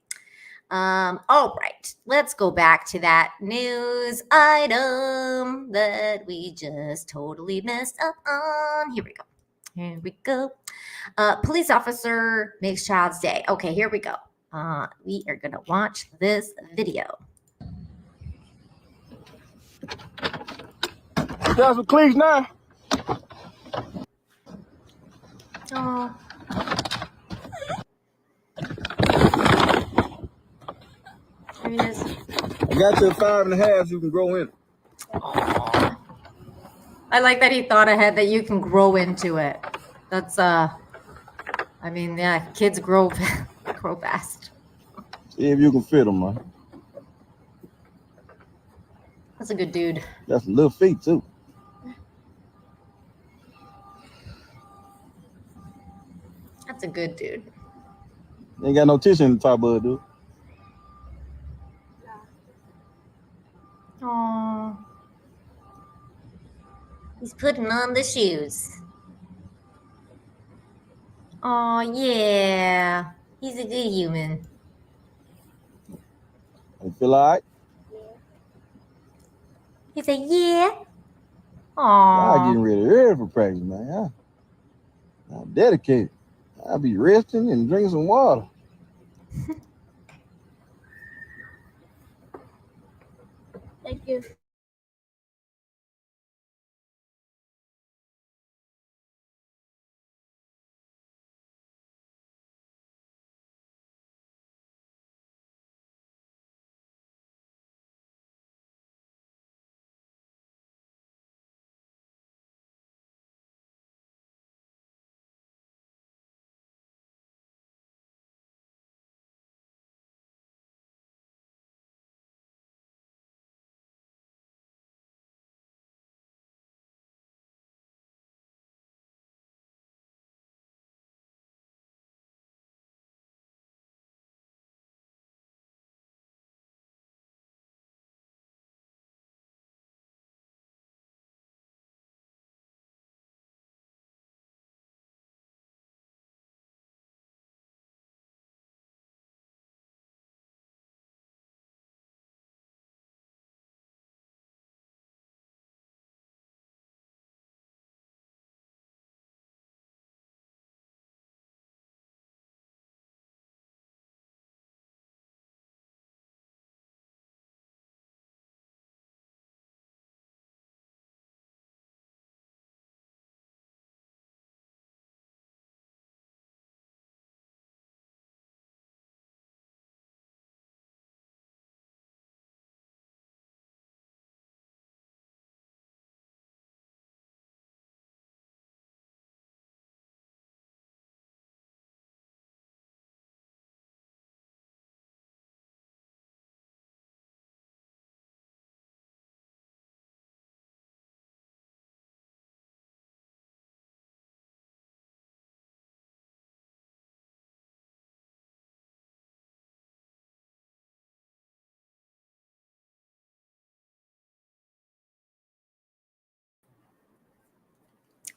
All right, let's go back to that news item that we just totally messed up on. Here we go. Police officer makes child's day. Okay, here we go. We are gonna watch this video. Got some cleats now. Oh. Here it is. I got you 5.5 you can grow in. I like that he thought ahead that you can grow into it. That's I mean, yeah, kids grow fast. See if you can fit them, man. That's a good dude. Got some little feet too. That's a good dude. Ain't got no tissue in the top of it, dude. Aww. He's putting on the shoes. Oh yeah. He's a good human. You feel all right? He said, yeah. I'm Aww. getting ready for practice, man. I'm dedicated. I'll be resting and drinking some water. Thank you.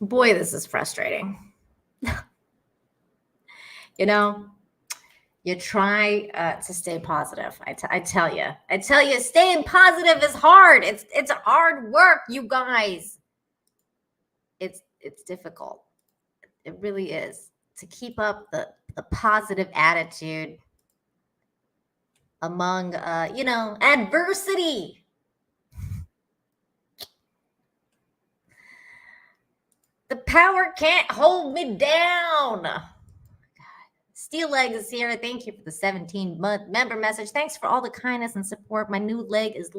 Boy, this is frustrating. You try to stay positive. I tell you, staying positive is hard. It's hard work, you guys. It's difficult. It really is to keep up the positive attitude among adversity. The power can't hold me down. Steel Leg is here. Thank you for the 17-month member message. Thanks for all the kindness and support. My new leg is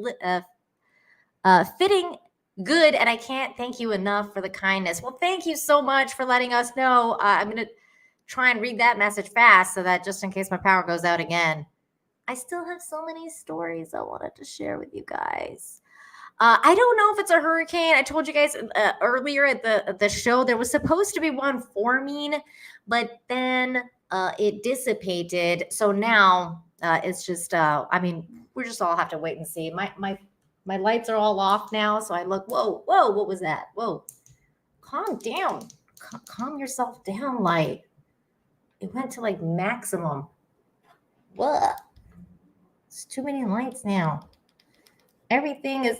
fitting good, and I can't thank you enough for the kindness. Well, thank you so much for letting us know. I'm going to try and read that message fast so that just in case my power goes out again. I still have so many stories I wanted to share with you guys. I don't know if it's a hurricane. I told you guys earlier at the show there was supposed to be one forming, but then it dissipated. So now it's just, I mean, we just all have to wait and see. My lights are all off now, so I look, whoa, what was that? Whoa, calm down. Calm yourself down, light. It went to like maximum. What? It's too many lights now. Everything is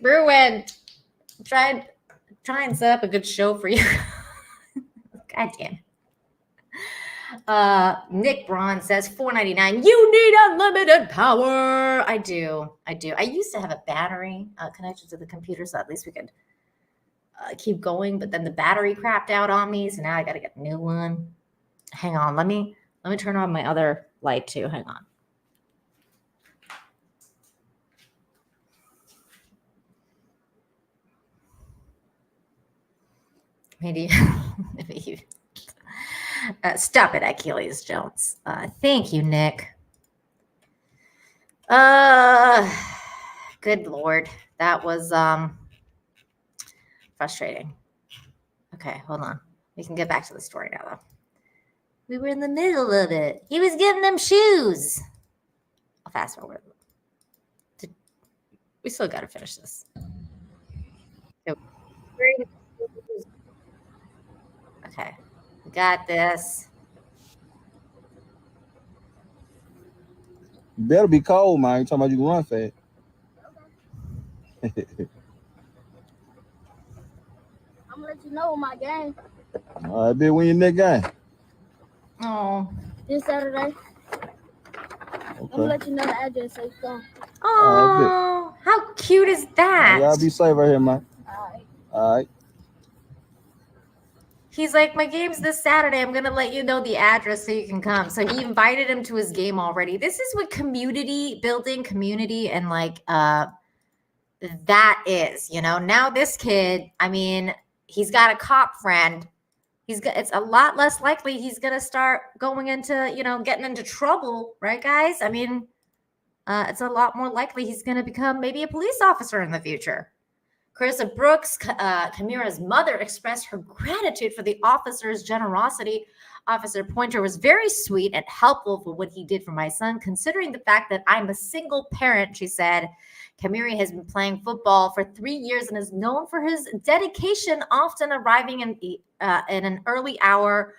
ruined. Try and set up a good show for you. God damn. Nick Braun says $4.99. You need unlimited power. I do. I used to have a battery connected to the computer, so at least we could keep going. But then the battery crapped out on me, so now I got to get a new one. Hang on. Let me turn on my other light too. Hang on. Maybe stop it, Achilles Jones. Thank you, Nick. Good Lord. That was frustrating. Okay, hold on. We can get back to the story now, though. We were in the middle of it. He was giving them shoes. I'll fast forward. We still got to finish this. Okay, we got this. You better be cold, man. You talking about you can run fast. I'm gonna let you know my game. All right, bitch, when your next game? Oh. This Saturday. Okay. I'm gonna let you know the address so you come. Oh, how cute is that? Y'all be safe right here, man. All right. He's like, my game's this Saturday. I'm going to let you know the address so you can come. So he invited him to his game already. This is what building community and like that is, you know. Now this kid, I mean, he's got a cop friend. It's a lot less likely he's going to start going into, you know, getting into trouble, right, guys? I mean, it's a lot more likely he's going to become maybe a police officer in the future. Carissa Brooks, Kamira's mother, expressed her gratitude for the officer's generosity. Officer Pointer was very sweet and helpful for what he did for my son, considering the fact that I'm a single parent, she said. Kamira has been playing football for 3 years and is known for his dedication, often arriving in an early hour,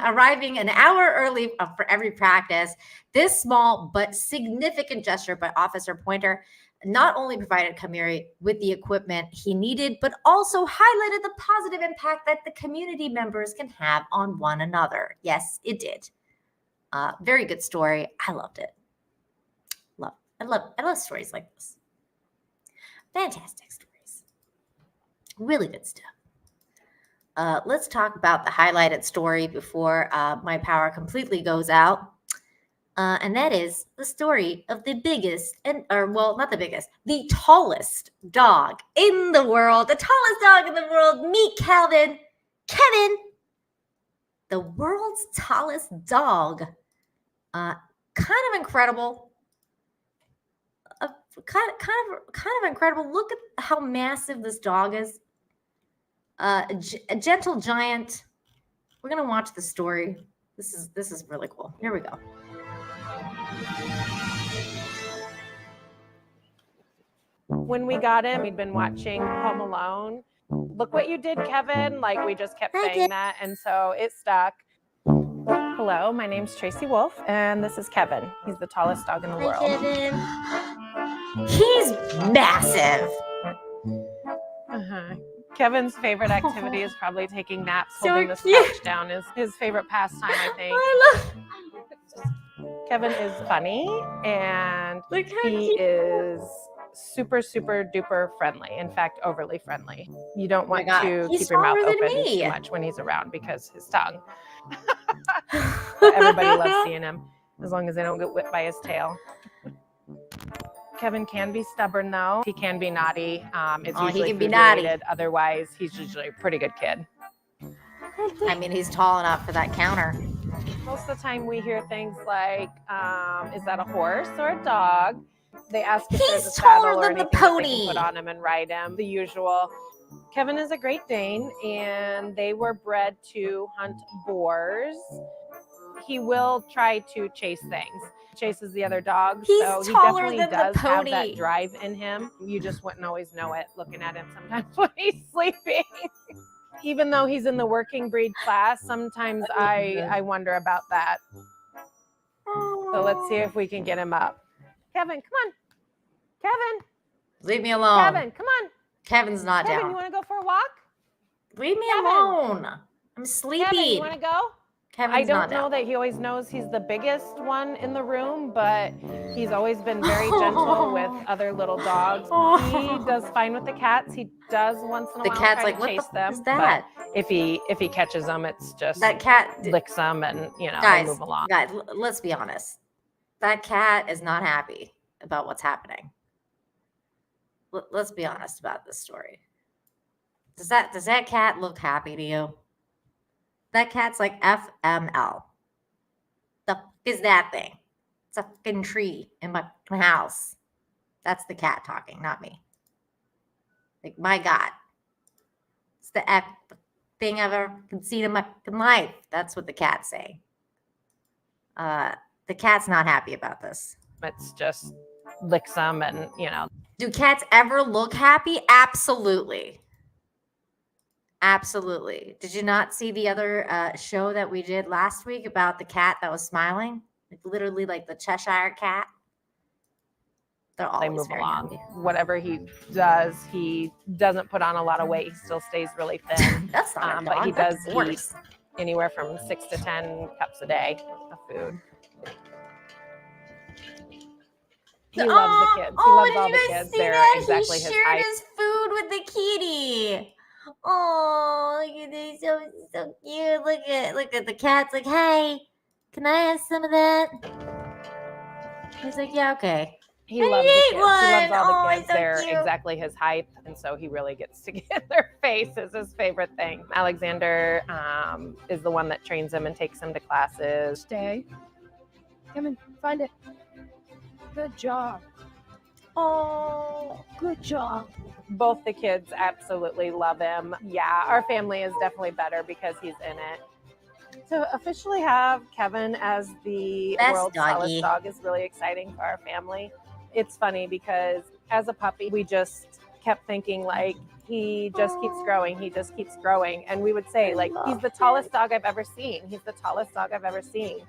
arriving an hour early for every practice. This small but significant gesture by Officer Pointer not only provided Kamiri with the equipment he needed, but also highlighted the positive impact that the community members can have on one another. Yes, it did. Very good story. I loved it. I love stories like this. Fantastic stories. Really good stuff. Let's talk about the highlighted story before my power completely goes out. And that is the story of the biggest, not the biggest, the tallest dog in the world. The tallest dog in the world. Meet Calvin. Kevin, the world's tallest dog. Kind of incredible. Kind of incredible. Look at how massive this dog is. A gentle giant. We're gonna watch the story. This is really cool. Here we go. When we got him, we'd been watching Home Alone. Look what you did, Kevin. Like, we just kept saying that, and so it stuck. Hello, my name's Tracy Wolf, and this is Kevin. He's the tallest dog in the world. Kevin. He's massive. Kevin's favorite activity is probably taking naps, holding this couch down is his favorite pastime, I think. I love Kevin is funny, and he is super, super duper friendly. In fact, overly friendly. You don't want God. to He's keep your mouth smaller than open me. too much when he's around because his tongue. But everybody loves seeing him as long as they don't get whipped by his tail. Kevin can be stubborn though. He can be naughty. It's usually he can be food naughty. related. Otherwise, he's usually a pretty good kid. I mean, he's tall enough for that counter. Most of the time we hear things like, is that a horse or a dog? They ask if there's a saddle or anything that they can put on him and ride him. The usual. Kevin is a Great Dane, and they were bred to hunt boars. He will try to chase things. Chases the other dogs. So he definitely does have that drive in him. You just wouldn't always know it looking at him sometimes when he's sleeping. Even though he's in the working breed class, sometimes I wonder about that. So let's see if we can get him up. Kevin, come on. Kevin. Leave me alone. Kevin, come on. Kevin's not Kevin, down. you want to go for a walk? Leave me alone. I'm sleepy. Kevin, you want to go? Kevin's I don't not know down. that he always knows he's the biggest one in the room, but he's always been very gentle with other little dogs. He does fine with the cats. He does once in a while try to chase them. Is that? But if he catches them, it's just That cat licks them and they move along. Guys, let's be honest. That cat is not happy about what's happening. Let's be honest about this story. Does that cat look happy to you? That cat's like FML. The fuck is that thing? It's a fucking tree in my house. That's the cat talking, not me. Like, my God. It's the F thing I've ever seen in my life. That's what the cat's saying. The cat's not happy about this. It's just licks them and, Do cats ever look happy? Absolutely. Absolutely. Did you not see the other show that we did last week about the cat that was smiling? Like literally like the Cheshire cat. They're always they move very along. happy. Whatever he does, he doesn't put on a lot of weight. He still stays really thin. That's not a dog. But he That's does a eat horse. anywhere from 6 to 10 cups a day of food. He loves the kids. He loves all the kids. They're exactly his height. He shared his food with the kitty. Oh, look at this, so cute. Look at the cat's like, hey, can I have some of that? He's like, yeah, okay. He loves the kids. He loves all the kids. So They're cute. exactly his height, and so he really gets to get in their face. Is his favorite thing. Alexander is the one that trains him and takes him to classes. Stay. Kevin, find it. Good job. Oh, good job. Both the kids absolutely love him. Yeah, our family is definitely better because he's in it. To officially have Kevin as the Best world's doggy. tallest dog is really exciting for our family. It's funny because as a puppy, we just kept thinking like, he just keeps growing. He just keeps growing. And we would say like, he's the tallest dog I've ever seen. He's the tallest dog I've ever seen.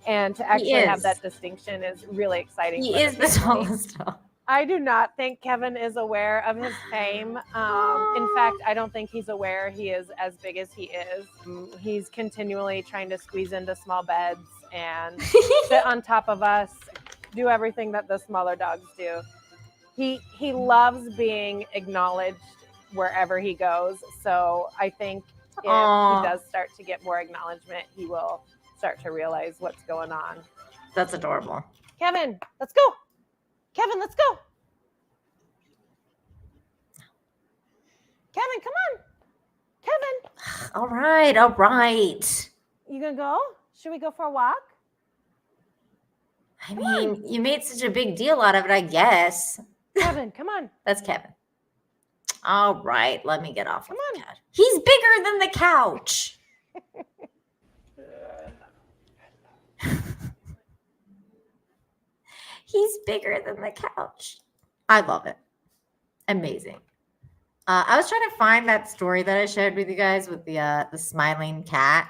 And to actually have that distinction is really exciting. He is the tallest dog. I do not think Kevin is aware of his fame. In fact, I don't think he's aware he is as big as he is. He's continually trying to squeeze into small beds and sit on top of us, do everything that the smaller dogs do. He loves being acknowledged wherever he goes. So I think if he does start to get more acknowledgement, he will start to realize what's going on. That's adorable. Kevin, let's go. Kevin, let's go. Kevin, come on. Kevin. All right. You gonna go? Should we go for a walk? I mean, you made such a big deal out of it, I guess. Kevin, come on. That's Kevin. All right, let me get off of the couch. He's bigger than the couch. He's bigger than the couch. I love it. Amazing. I was trying to find that story that I shared with you guys with the smiling cat.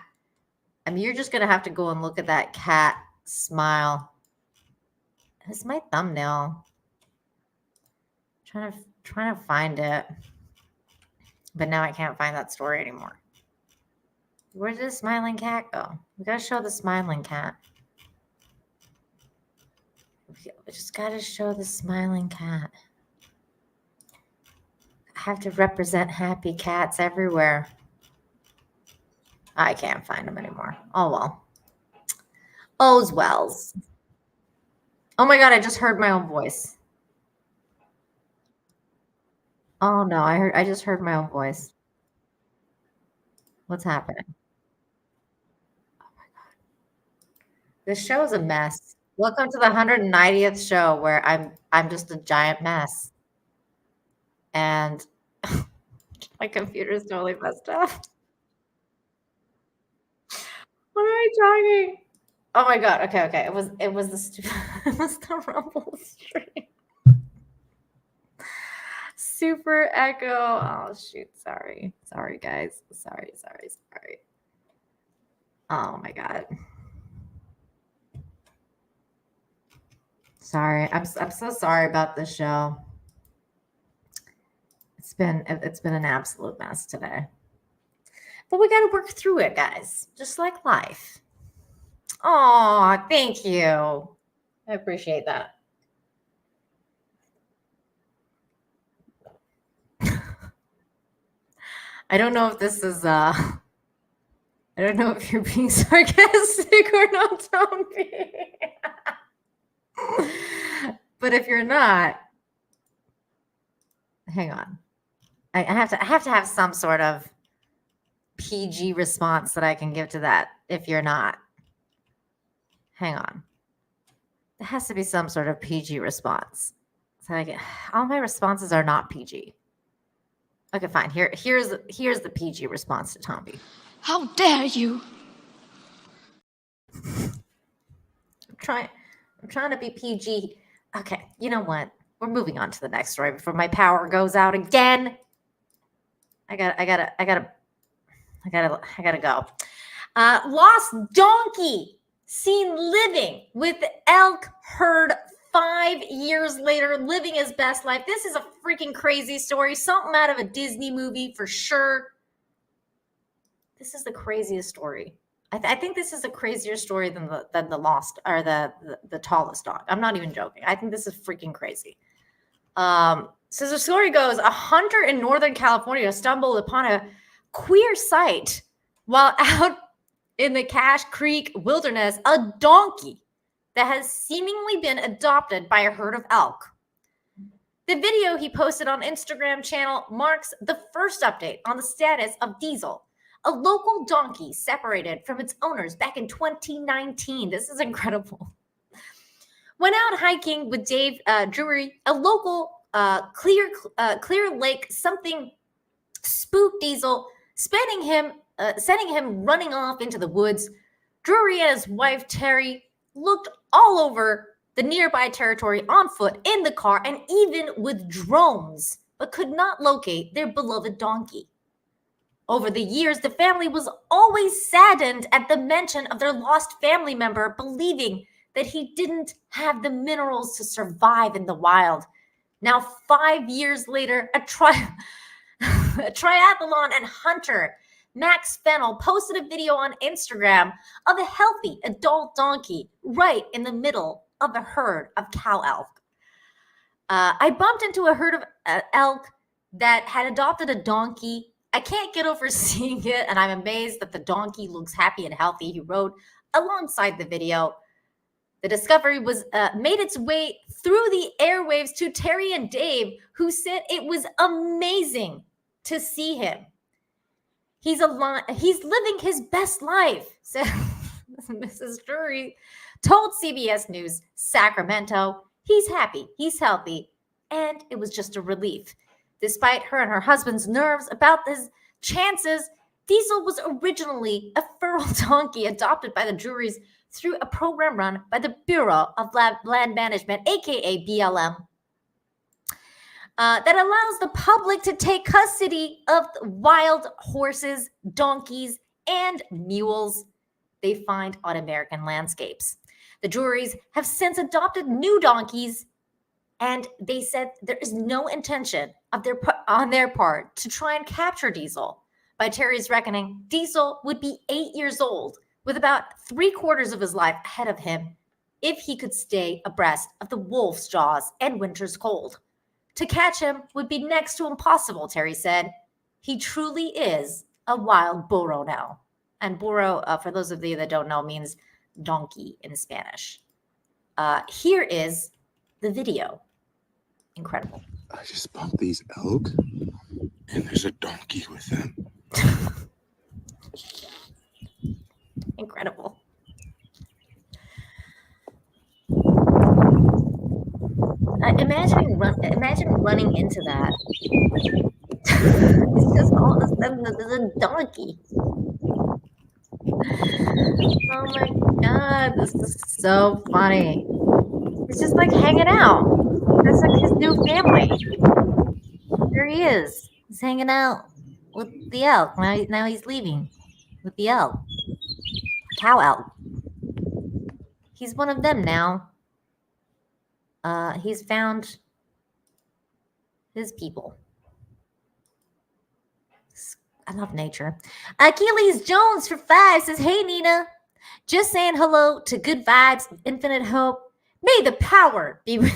I mean, you're just gonna have to go and look at that cat smile. It's my thumbnail. Trying to find it, but now I can't find that story anymore. Where did the smiling cat go? We gotta show the smiling cat. We just gotta show the smiling cat. have to represent happy cats everywhere. I can't find them anymore. Oh, well. Oh's wells. Oh my God, I just heard my own voice. Oh no, I just heard my own voice. What's happening? Oh my God. This show is a mess. Welcome to the 190th show where I'm just a giant mess. And my computer's totally messed up. What am I talking? Oh my God. Okay. It was the stupid it was the Rumble stream. Super echo. Oh shoot. Sorry. Sorry guys. Sorry. Oh my God. Sorry. I'm so sorry about this show. It's been an absolute mess today. But we got to work through it, guys. Just like life. Oh, thank you. I appreciate that. I don't know if this is I don't know if you're being sarcastic or not, Tommy. But if you're not, hang on. I have to have some sort of PG response that I can give to that if you're not. Hang on. There has to be some sort of PG response. So all my responses are not PG. Okay, fine. Here's the PG response to Tommy. How dare you? I'm trying to be PG. Okay, you know what? We're moving on to the next story before my power goes out again. I gotta go. Lost donkey seen living with elk herd 5 years later, living his best life. This is a freaking crazy story. Something out of a Disney movie for sure. This is the craziest story. I think this is a crazier story than the lost or the tallest dog. I'm not even joking. I think this is freaking crazy. So the story goes, a hunter in Northern California stumbled upon a queer sight while out in the Cache Creek wilderness, a donkey that has seemingly been adopted by a herd of elk. The video he posted on Instagram channel marks the first update on the status of Diesel, a local donkey separated from its owners back in 2019. This is incredible. Went out hiking with Dave Drury, a local Clear Lake, something spooked Diesel, sending him running off into the woods. Drury and his wife Terry looked all over the nearby territory on foot, in the car, and even with drones, but could not locate their beloved donkey. Over the years, the family was always saddened at the mention of their lost family member, believing that he didn't have the minerals to survive in the wild. Now, 5 years later, a triathlon and hunter, Max Fennell, posted a video on Instagram of a healthy adult donkey right in the middle of a herd of cow elk. I bumped into a herd of elk that had adopted a donkey. I can't get over seeing it, and I'm amazed that the donkey looks happy and healthy, he wrote alongside the video. The discovery was made its way through the airwaves to Terry and Dave, who said it was amazing to see him. He's living his best life, said Mrs. Drury told CBS News Sacramento. He's happy, he's healthy, and it was just a relief. Despite her and her husband's nerves about his chances, Diesel was originally a feral donkey adopted by the Drurys through a program run by the Bureau of Land Management, aka BLM, that allows the public to take custody of wild horses, donkeys, and mules they find on American landscapes. The Drurys have since adopted new donkeys, and they said there is no intention on their part to try and capture Diesel. By Terry's reckoning, Diesel would be 8 years old, with about 3/4 of his life ahead of him if he could stay abreast of the wolf's jaws and winter's cold. To catch him would be next to impossible, Terry said. He truly is a wild burro now. And burro, for those of you that don't know, means donkey in Spanish. Here is the video. Incredible. I just bumped these elk, and there's a donkey with them. Incredible. Imagine running into that. It's just all of a sudden there's a donkey. Oh my God, this is so funny. He's just like hanging out. That's like his new family. There he is. He's hanging out with the elk. Now he's leaving with the elk. Cow elk. He's one of them now. He's found his people. I love nature. Achilles Jones for 5 says, hey, Nina. Just saying hello to good vibes, infinite hope. May the power be with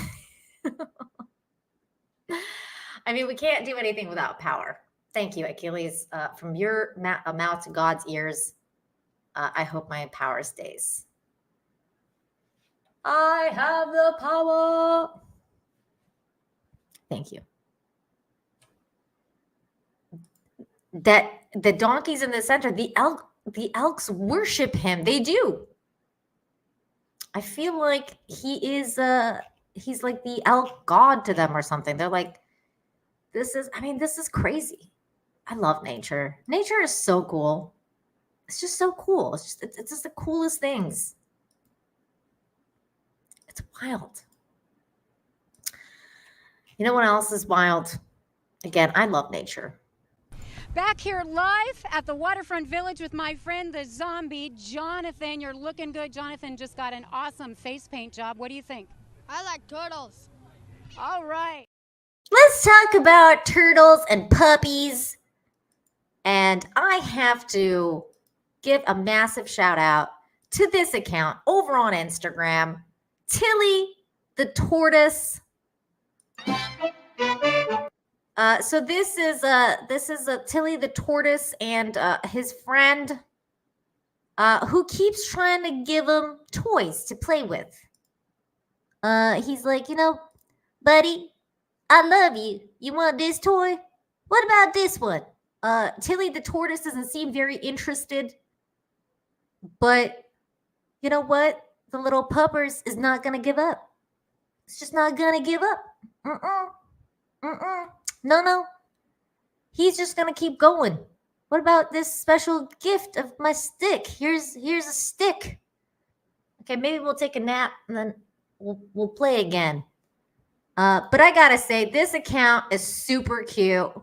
I mean, we can't do anything without power. Thank you, Achilles. From your mouth to God's ears, I hope my power stays. I have the power. Thank you. That the donkeys in the center, the elks worship him. They do. I feel like he is he's like the elk god to them or something. They're like, this is crazy. I love nature. Nature is so cool. It's just so cool. It's just the coolest things. It's wild. You know what else is wild? Again, I love nature. Back here live at the Waterfront Village with my friend, the zombie, Jonathan. You're looking good. Jonathan just got an awesome face paint job. What do you think? I like turtles. All right. Let's talk about turtles and puppies. And I have to give a massive shout out to this account over on Instagram, Tilly the Tortoise. So this is Tilly the Tortoise and his friend who keeps trying to give him toys to play with. He's like, buddy, I love you. You want this toy? What about this one? Tilly the Tortoise doesn't seem very interested, but you know what? The little puppers is not gonna give up. It's just not gonna give up. No. He's just gonna keep going. What about this special gift of my stick? Here's a stick. Okay, maybe we'll take a nap and then we'll play again. But I gotta say, this account is super cute.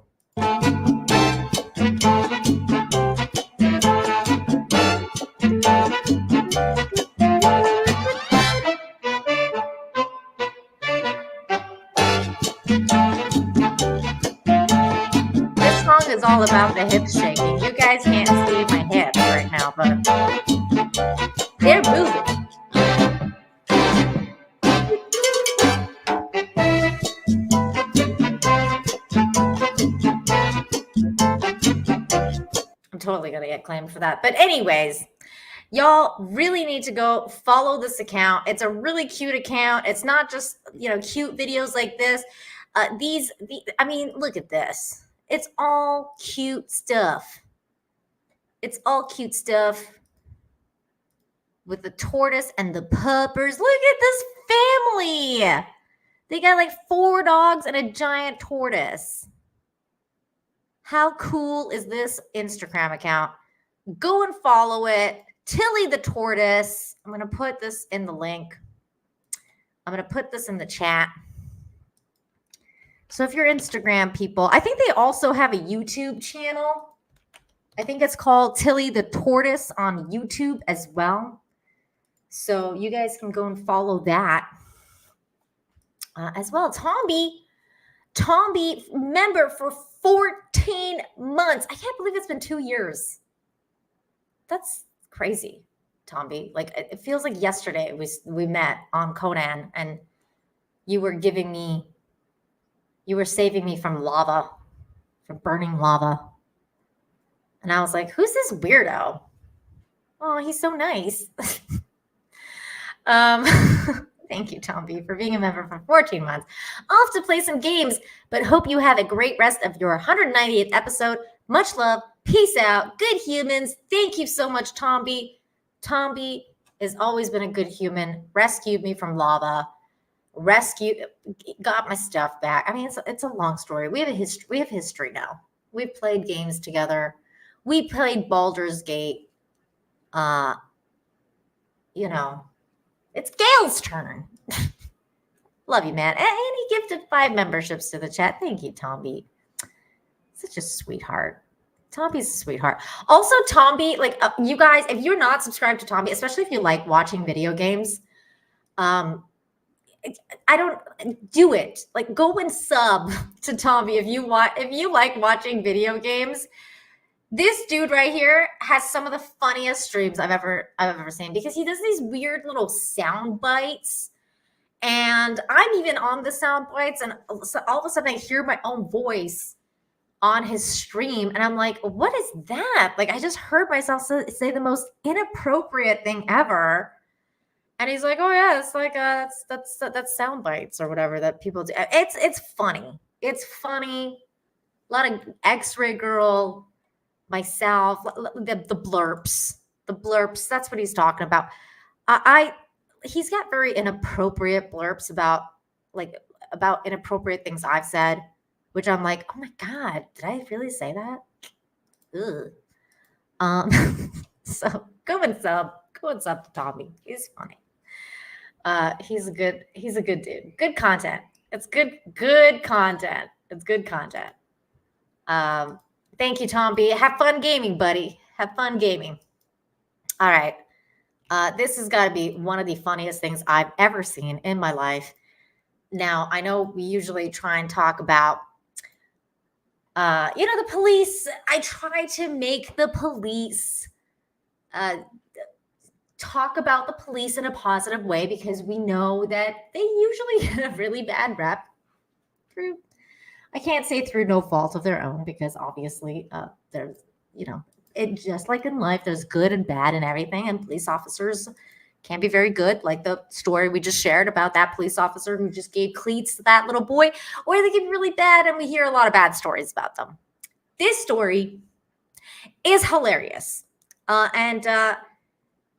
Is all about the hip shaking. You guys can't see my hips right now, but they're moving. I'm totally gonna get claimed for that. But anyways, y'all really need to go follow this account. It's a really cute account. It's not just, cute videos like this. Look at this. It's all cute stuff. It's all cute stuff with the tortoise and the puppers. Look at this family. They got like 4 dogs and a giant tortoise. How cool is this Instagram account? Go and follow it. Tilly the Tortoise. I'm going to put this in the link. I'm going to put this in the chat. So if you're Instagram people, I think they also have a YouTube channel. I think it's called Tilly the Tortoise on YouTube as well. So you guys can go and follow that as well. Tomby, member for 14 months. I can't believe it's been 2 years. That's crazy, Tomby. Like, it feels like yesterday we met on Conan and you were giving me You were saving me from lava, from burning lava. And I was like, who's this weirdo? Oh, he's so nice. Thank you, Tom B, for being a member for 14 months. I'll have to play some games, but hope you have a great rest of your 198th episode. Much love. Peace out. Good humans. Thank you so much, Tom B. Tom B has always been a good human. Rescued me from lava. Got my stuff back. I mean, it's a long story. We have history now. We've played games together. We played Baldur's Gate. You know, it's Gail's turn. Love you, man. And he gifted 5 memberships to the chat. Thank you, Tomby. Such a sweetheart. Tomby's a sweetheart. Also, Tomby, like you guys, if you're not subscribed to Tomby, especially if you like watching video games, I don't do it. Like, go and sub to Tomby if you like watching video games. This dude right here has some of the funniest streams I've ever seen, because he does these weird little sound bites, and I'm even on the sound bites, and all of a sudden I hear my own voice on his stream, and I'm like, what is that? Like, I just heard myself say the most inappropriate thing ever. And he's like, oh yeah, it's like that's sound bites or whatever that people do. It's funny. It's funny. A lot of X-Ray Girl, myself, the blurps. The blurps, that's what he's talking about. He's got very inappropriate blurps about inappropriate things I've said, which I'm like, oh my God, did I really say that? Ugh. So go and sub to Tommy. He's funny. He's a good dude. Good content. It's good content. It's good content. Thank you, Tom B. Have fun gaming, buddy. Have fun gaming. All right. This has got to be one of the funniest things I've ever seen in my life. Now, I know we usually try and talk about, the police. I try to make the police talk about the police in a positive way, because we know that they usually get a really bad rep through, I can't say through no fault of their own, because obviously there's, it just like in life, there's good and bad and everything, and police officers can be very good, like the story we just shared about that police officer who just gave cleats to that little boy, or they can be really bad, and we hear a lot of bad stories about them. This story is hilarious.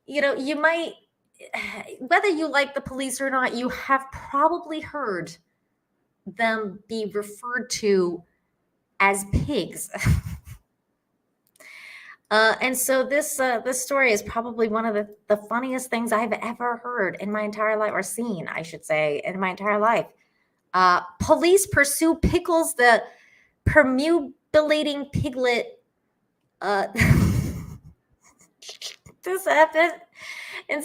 You might, whether you like the police or not, you have probably heard them be referred to as pigs. And so this story is probably one of the funniest things I've ever heard in my entire life, or seen, I should say, in my entire life. Police pursue Pickles, the perambulating piglet. This happened in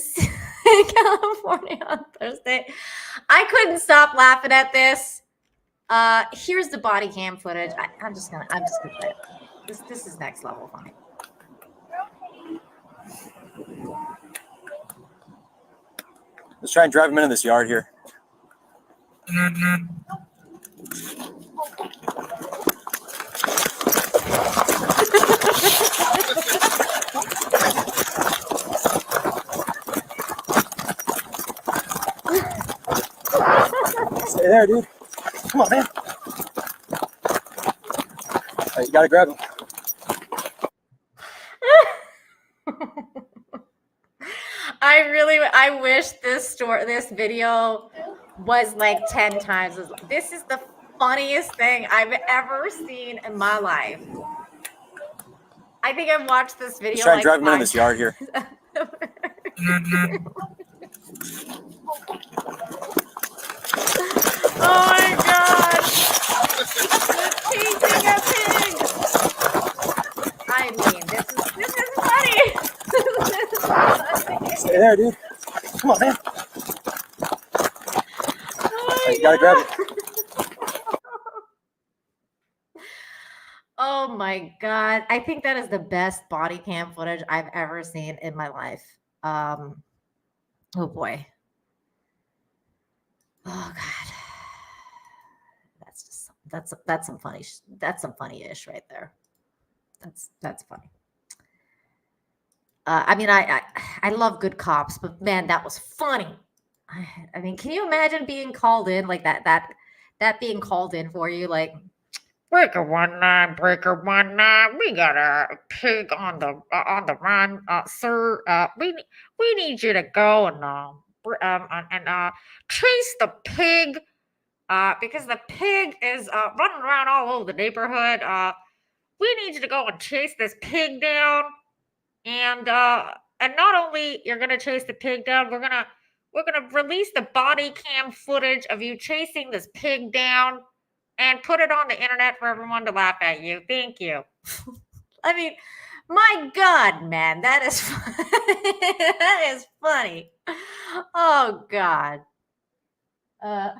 California on Thursday. I couldn't stop laughing at this. Here's the body cam footage. I'm just gonna play it. This is next level funny. Let's try and drive him into this yard here. Stay there, dude. Come on, man. Right, you gotta grab him. I wish this video was like 10 times. This is the funniest thing I've ever seen in my life. I think I've watched this video. Let's try and drive him into this yard here. Oh my God! You're chasing a pig. I mean, this is funny. Stay there, dude. Come on, man. Right, you gotta grab it. Oh my God. I think that is the best body cam footage I've ever seen in my life. Oh boy. Oh God. That's just so That's some funny-ish right there. That's funny. I mean, I love good cops, but man, that was funny. I mean, can you imagine being called in like that being called in for you, like, Breaker 19, Breaker 19, we got a pig on the run, sir. We need you to go and chase the pig, because the pig is running around all over the neighborhood. We need you to go and chase this pig down, and not only you're gonna chase the pig down, we're gonna release the body cam footage of you chasing this pig down and put it on the internet for everyone to laugh at you. Thank you. I mean, my God, man, that is that is funny. Oh God. Hi,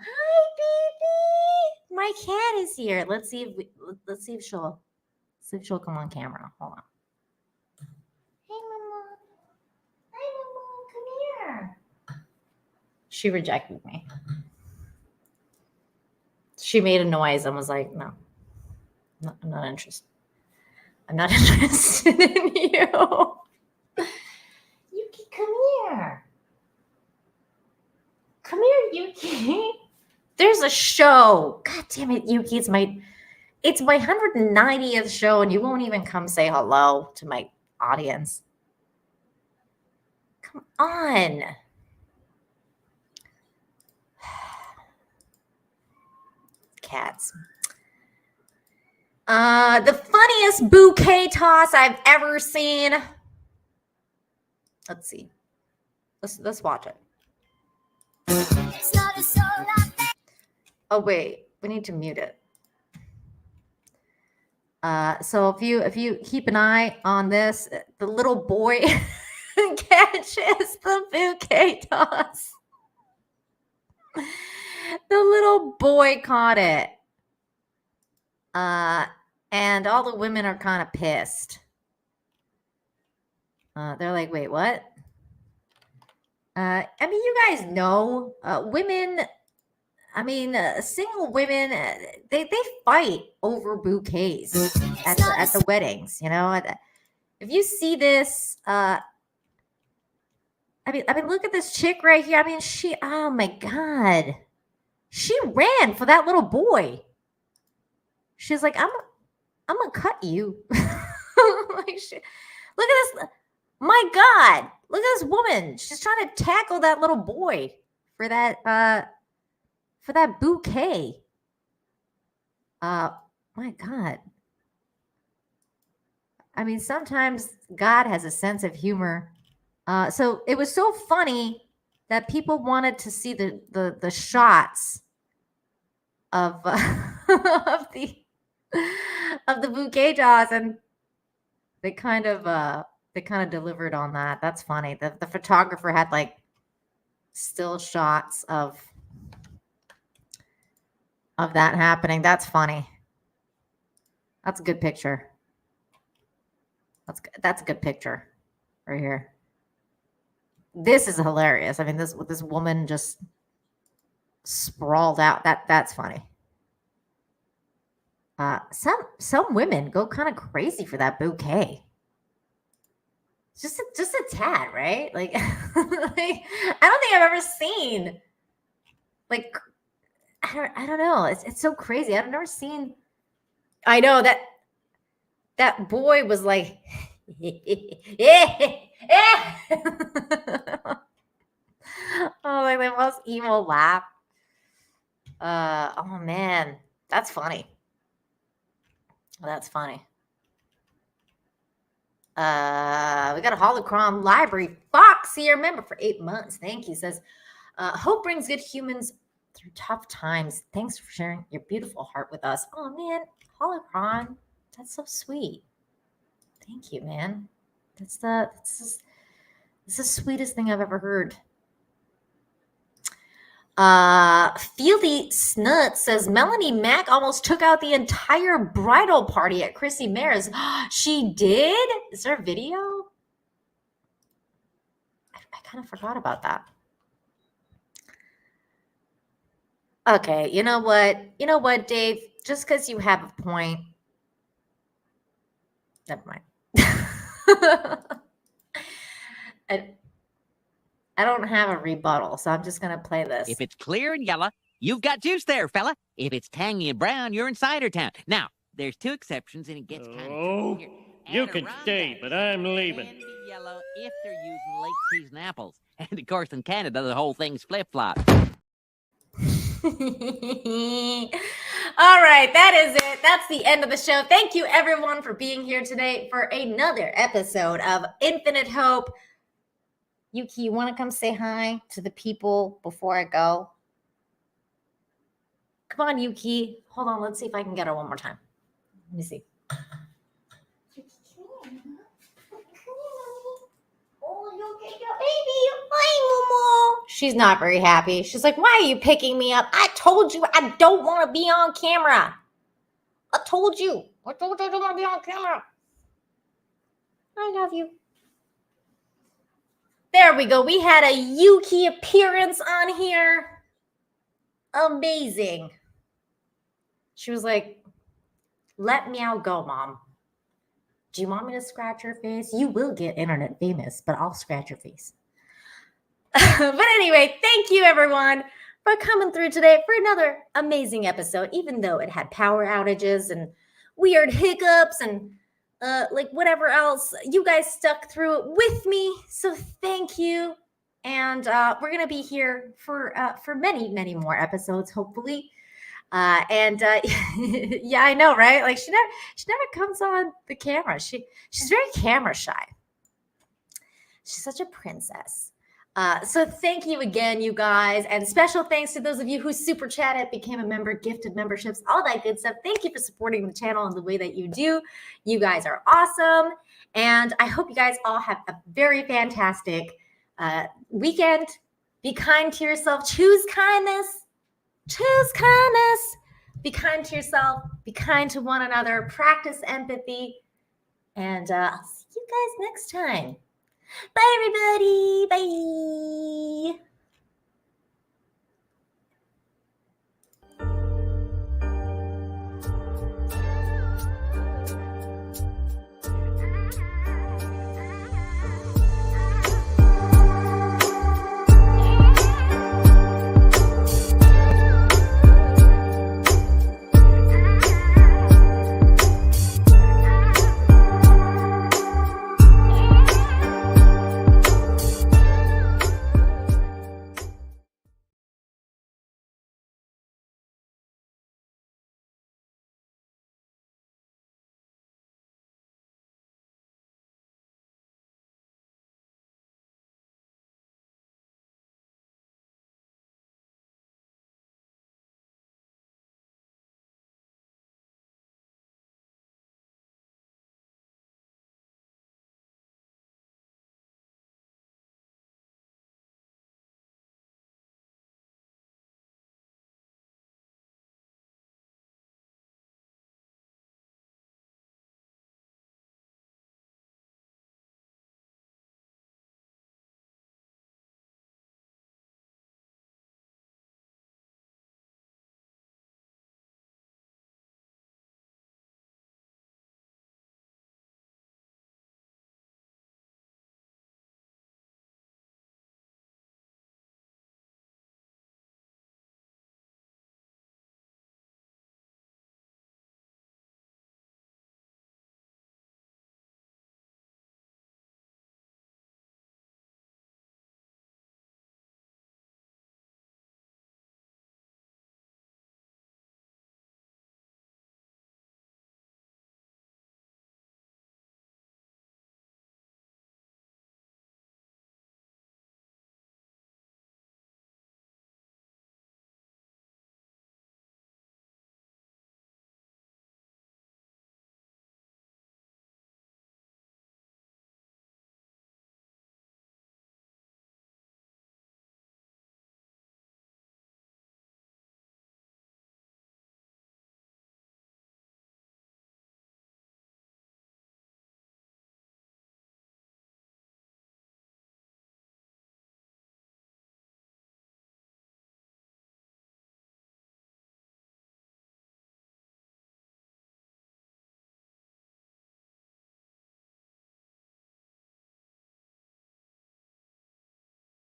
baby. My cat is here. Let's see if she'll come on camera. Hold on. Hey, Mama. Hi, Mama. Come here. She rejected me. She made a noise and was like, no, I'm not interested. I'm not interested in you. Yuki, come here. Come here, Yuki. There's a show. God damn it, Yuki. It's my 190th show, and you won't even come say hello to my audience. Come on. Cats. The funniest bouquet toss I've ever seen. Let's see. Let's watch it. Oh wait, we need to mute it. So if you keep an eye on this, the little boy catches the bouquet toss. The little boy caught it. And all the women are kind of pissed. They're like, wait, what? I mean, you guys know, women, I mean, single women, they fight over bouquets at the weddings, you know? If you see this, I mean, look at this chick right here. I mean, oh my God. She ran for that little boy. She's like, I'm gonna cut you. Look at this. My God, look at this woman. She's trying to tackle that little boy for that bouquet. My God. I mean, sometimes God has a sense of humor. So it was so funny that people wanted to see the shots of of the bouquet toss, and they kind of delivered on that. That's funny. The photographer had like still shots of that happening. That's funny. That's a good picture. That's a good picture right here. This is hilarious. I mean, this woman just sprawled out. That's funny. Some women go kind of crazy for that bouquet. Just a tad, right? Like, I don't think I've ever seen, like, I don't know. It's so crazy. I've never seen. I know that boy was like, oh, like the most evil laugh. Oh man, that's funny. That's funny. We got a holocron library Fox here, member for 8 months. Thank you. Says, hope brings good humans through tough times. Thanks for sharing your beautiful heart with us. Oh man, holocron, that's so sweet. Thank you, man. That's the sweetest thing I've ever heard. Fieldy Snut says Melanie Mack almost took out the entire bridal party at Chrissy Mare's. She did? Is there a video? I kind of forgot about that. Okay, you know what? You know what, Dave? Just because you have a point. Never mind. I don't have a rebuttal, so I'm just going to play this. If it's clear and yellow, you've got juice there, fella. If it's tangy and brown, you're in cider town. Now, there's two exceptions, and it gets kind of tricky here. You can stay, but I'm leaving. Can be yellow if they're using late season apples. And of course, in Canada, the whole thing's flip-flop. All right, that is it. That's the end of the show. Thank you, everyone, for being here today for another episode of Infinite Hope. Yuki, you want to come say hi to the people before I go? Come on, Yuki. Hold on. Let's see if I can get her one more time. Let me see. She's not very happy. She's like, why are you picking me up? I told you I don't want to be on camera. I told you I don't want to be on camera. I love you. There we go. We had a Yuki appearance on here. Amazing. She was like, let meow go, Mom. Do you want me to scratch your face? You will get internet famous, but I'll scratch your face. But anyway, thank you, everyone, for coming through today for another amazing episode, even though it had power outages and weird hiccups and like whatever else. You guys stuck through it with me, so thank you. And we're gonna be here for many, many more episodes, hopefully. Yeah, I know, right? Like she never comes on the camera. She's very camera shy. She's such a princess. So thank you again, you guys, and special thanks to those of you who super chatted, became a member, gifted memberships, all that good stuff. Thank you for supporting the channel in the way that you do. You guys are awesome, and I hope you guys all have a very fantastic weekend. Be kind to yourself. Choose kindness. Choose kindness. Be kind to yourself. Be kind to one another. Practice empathy, and I'll see you guys next time. Bye, everybody. Bye.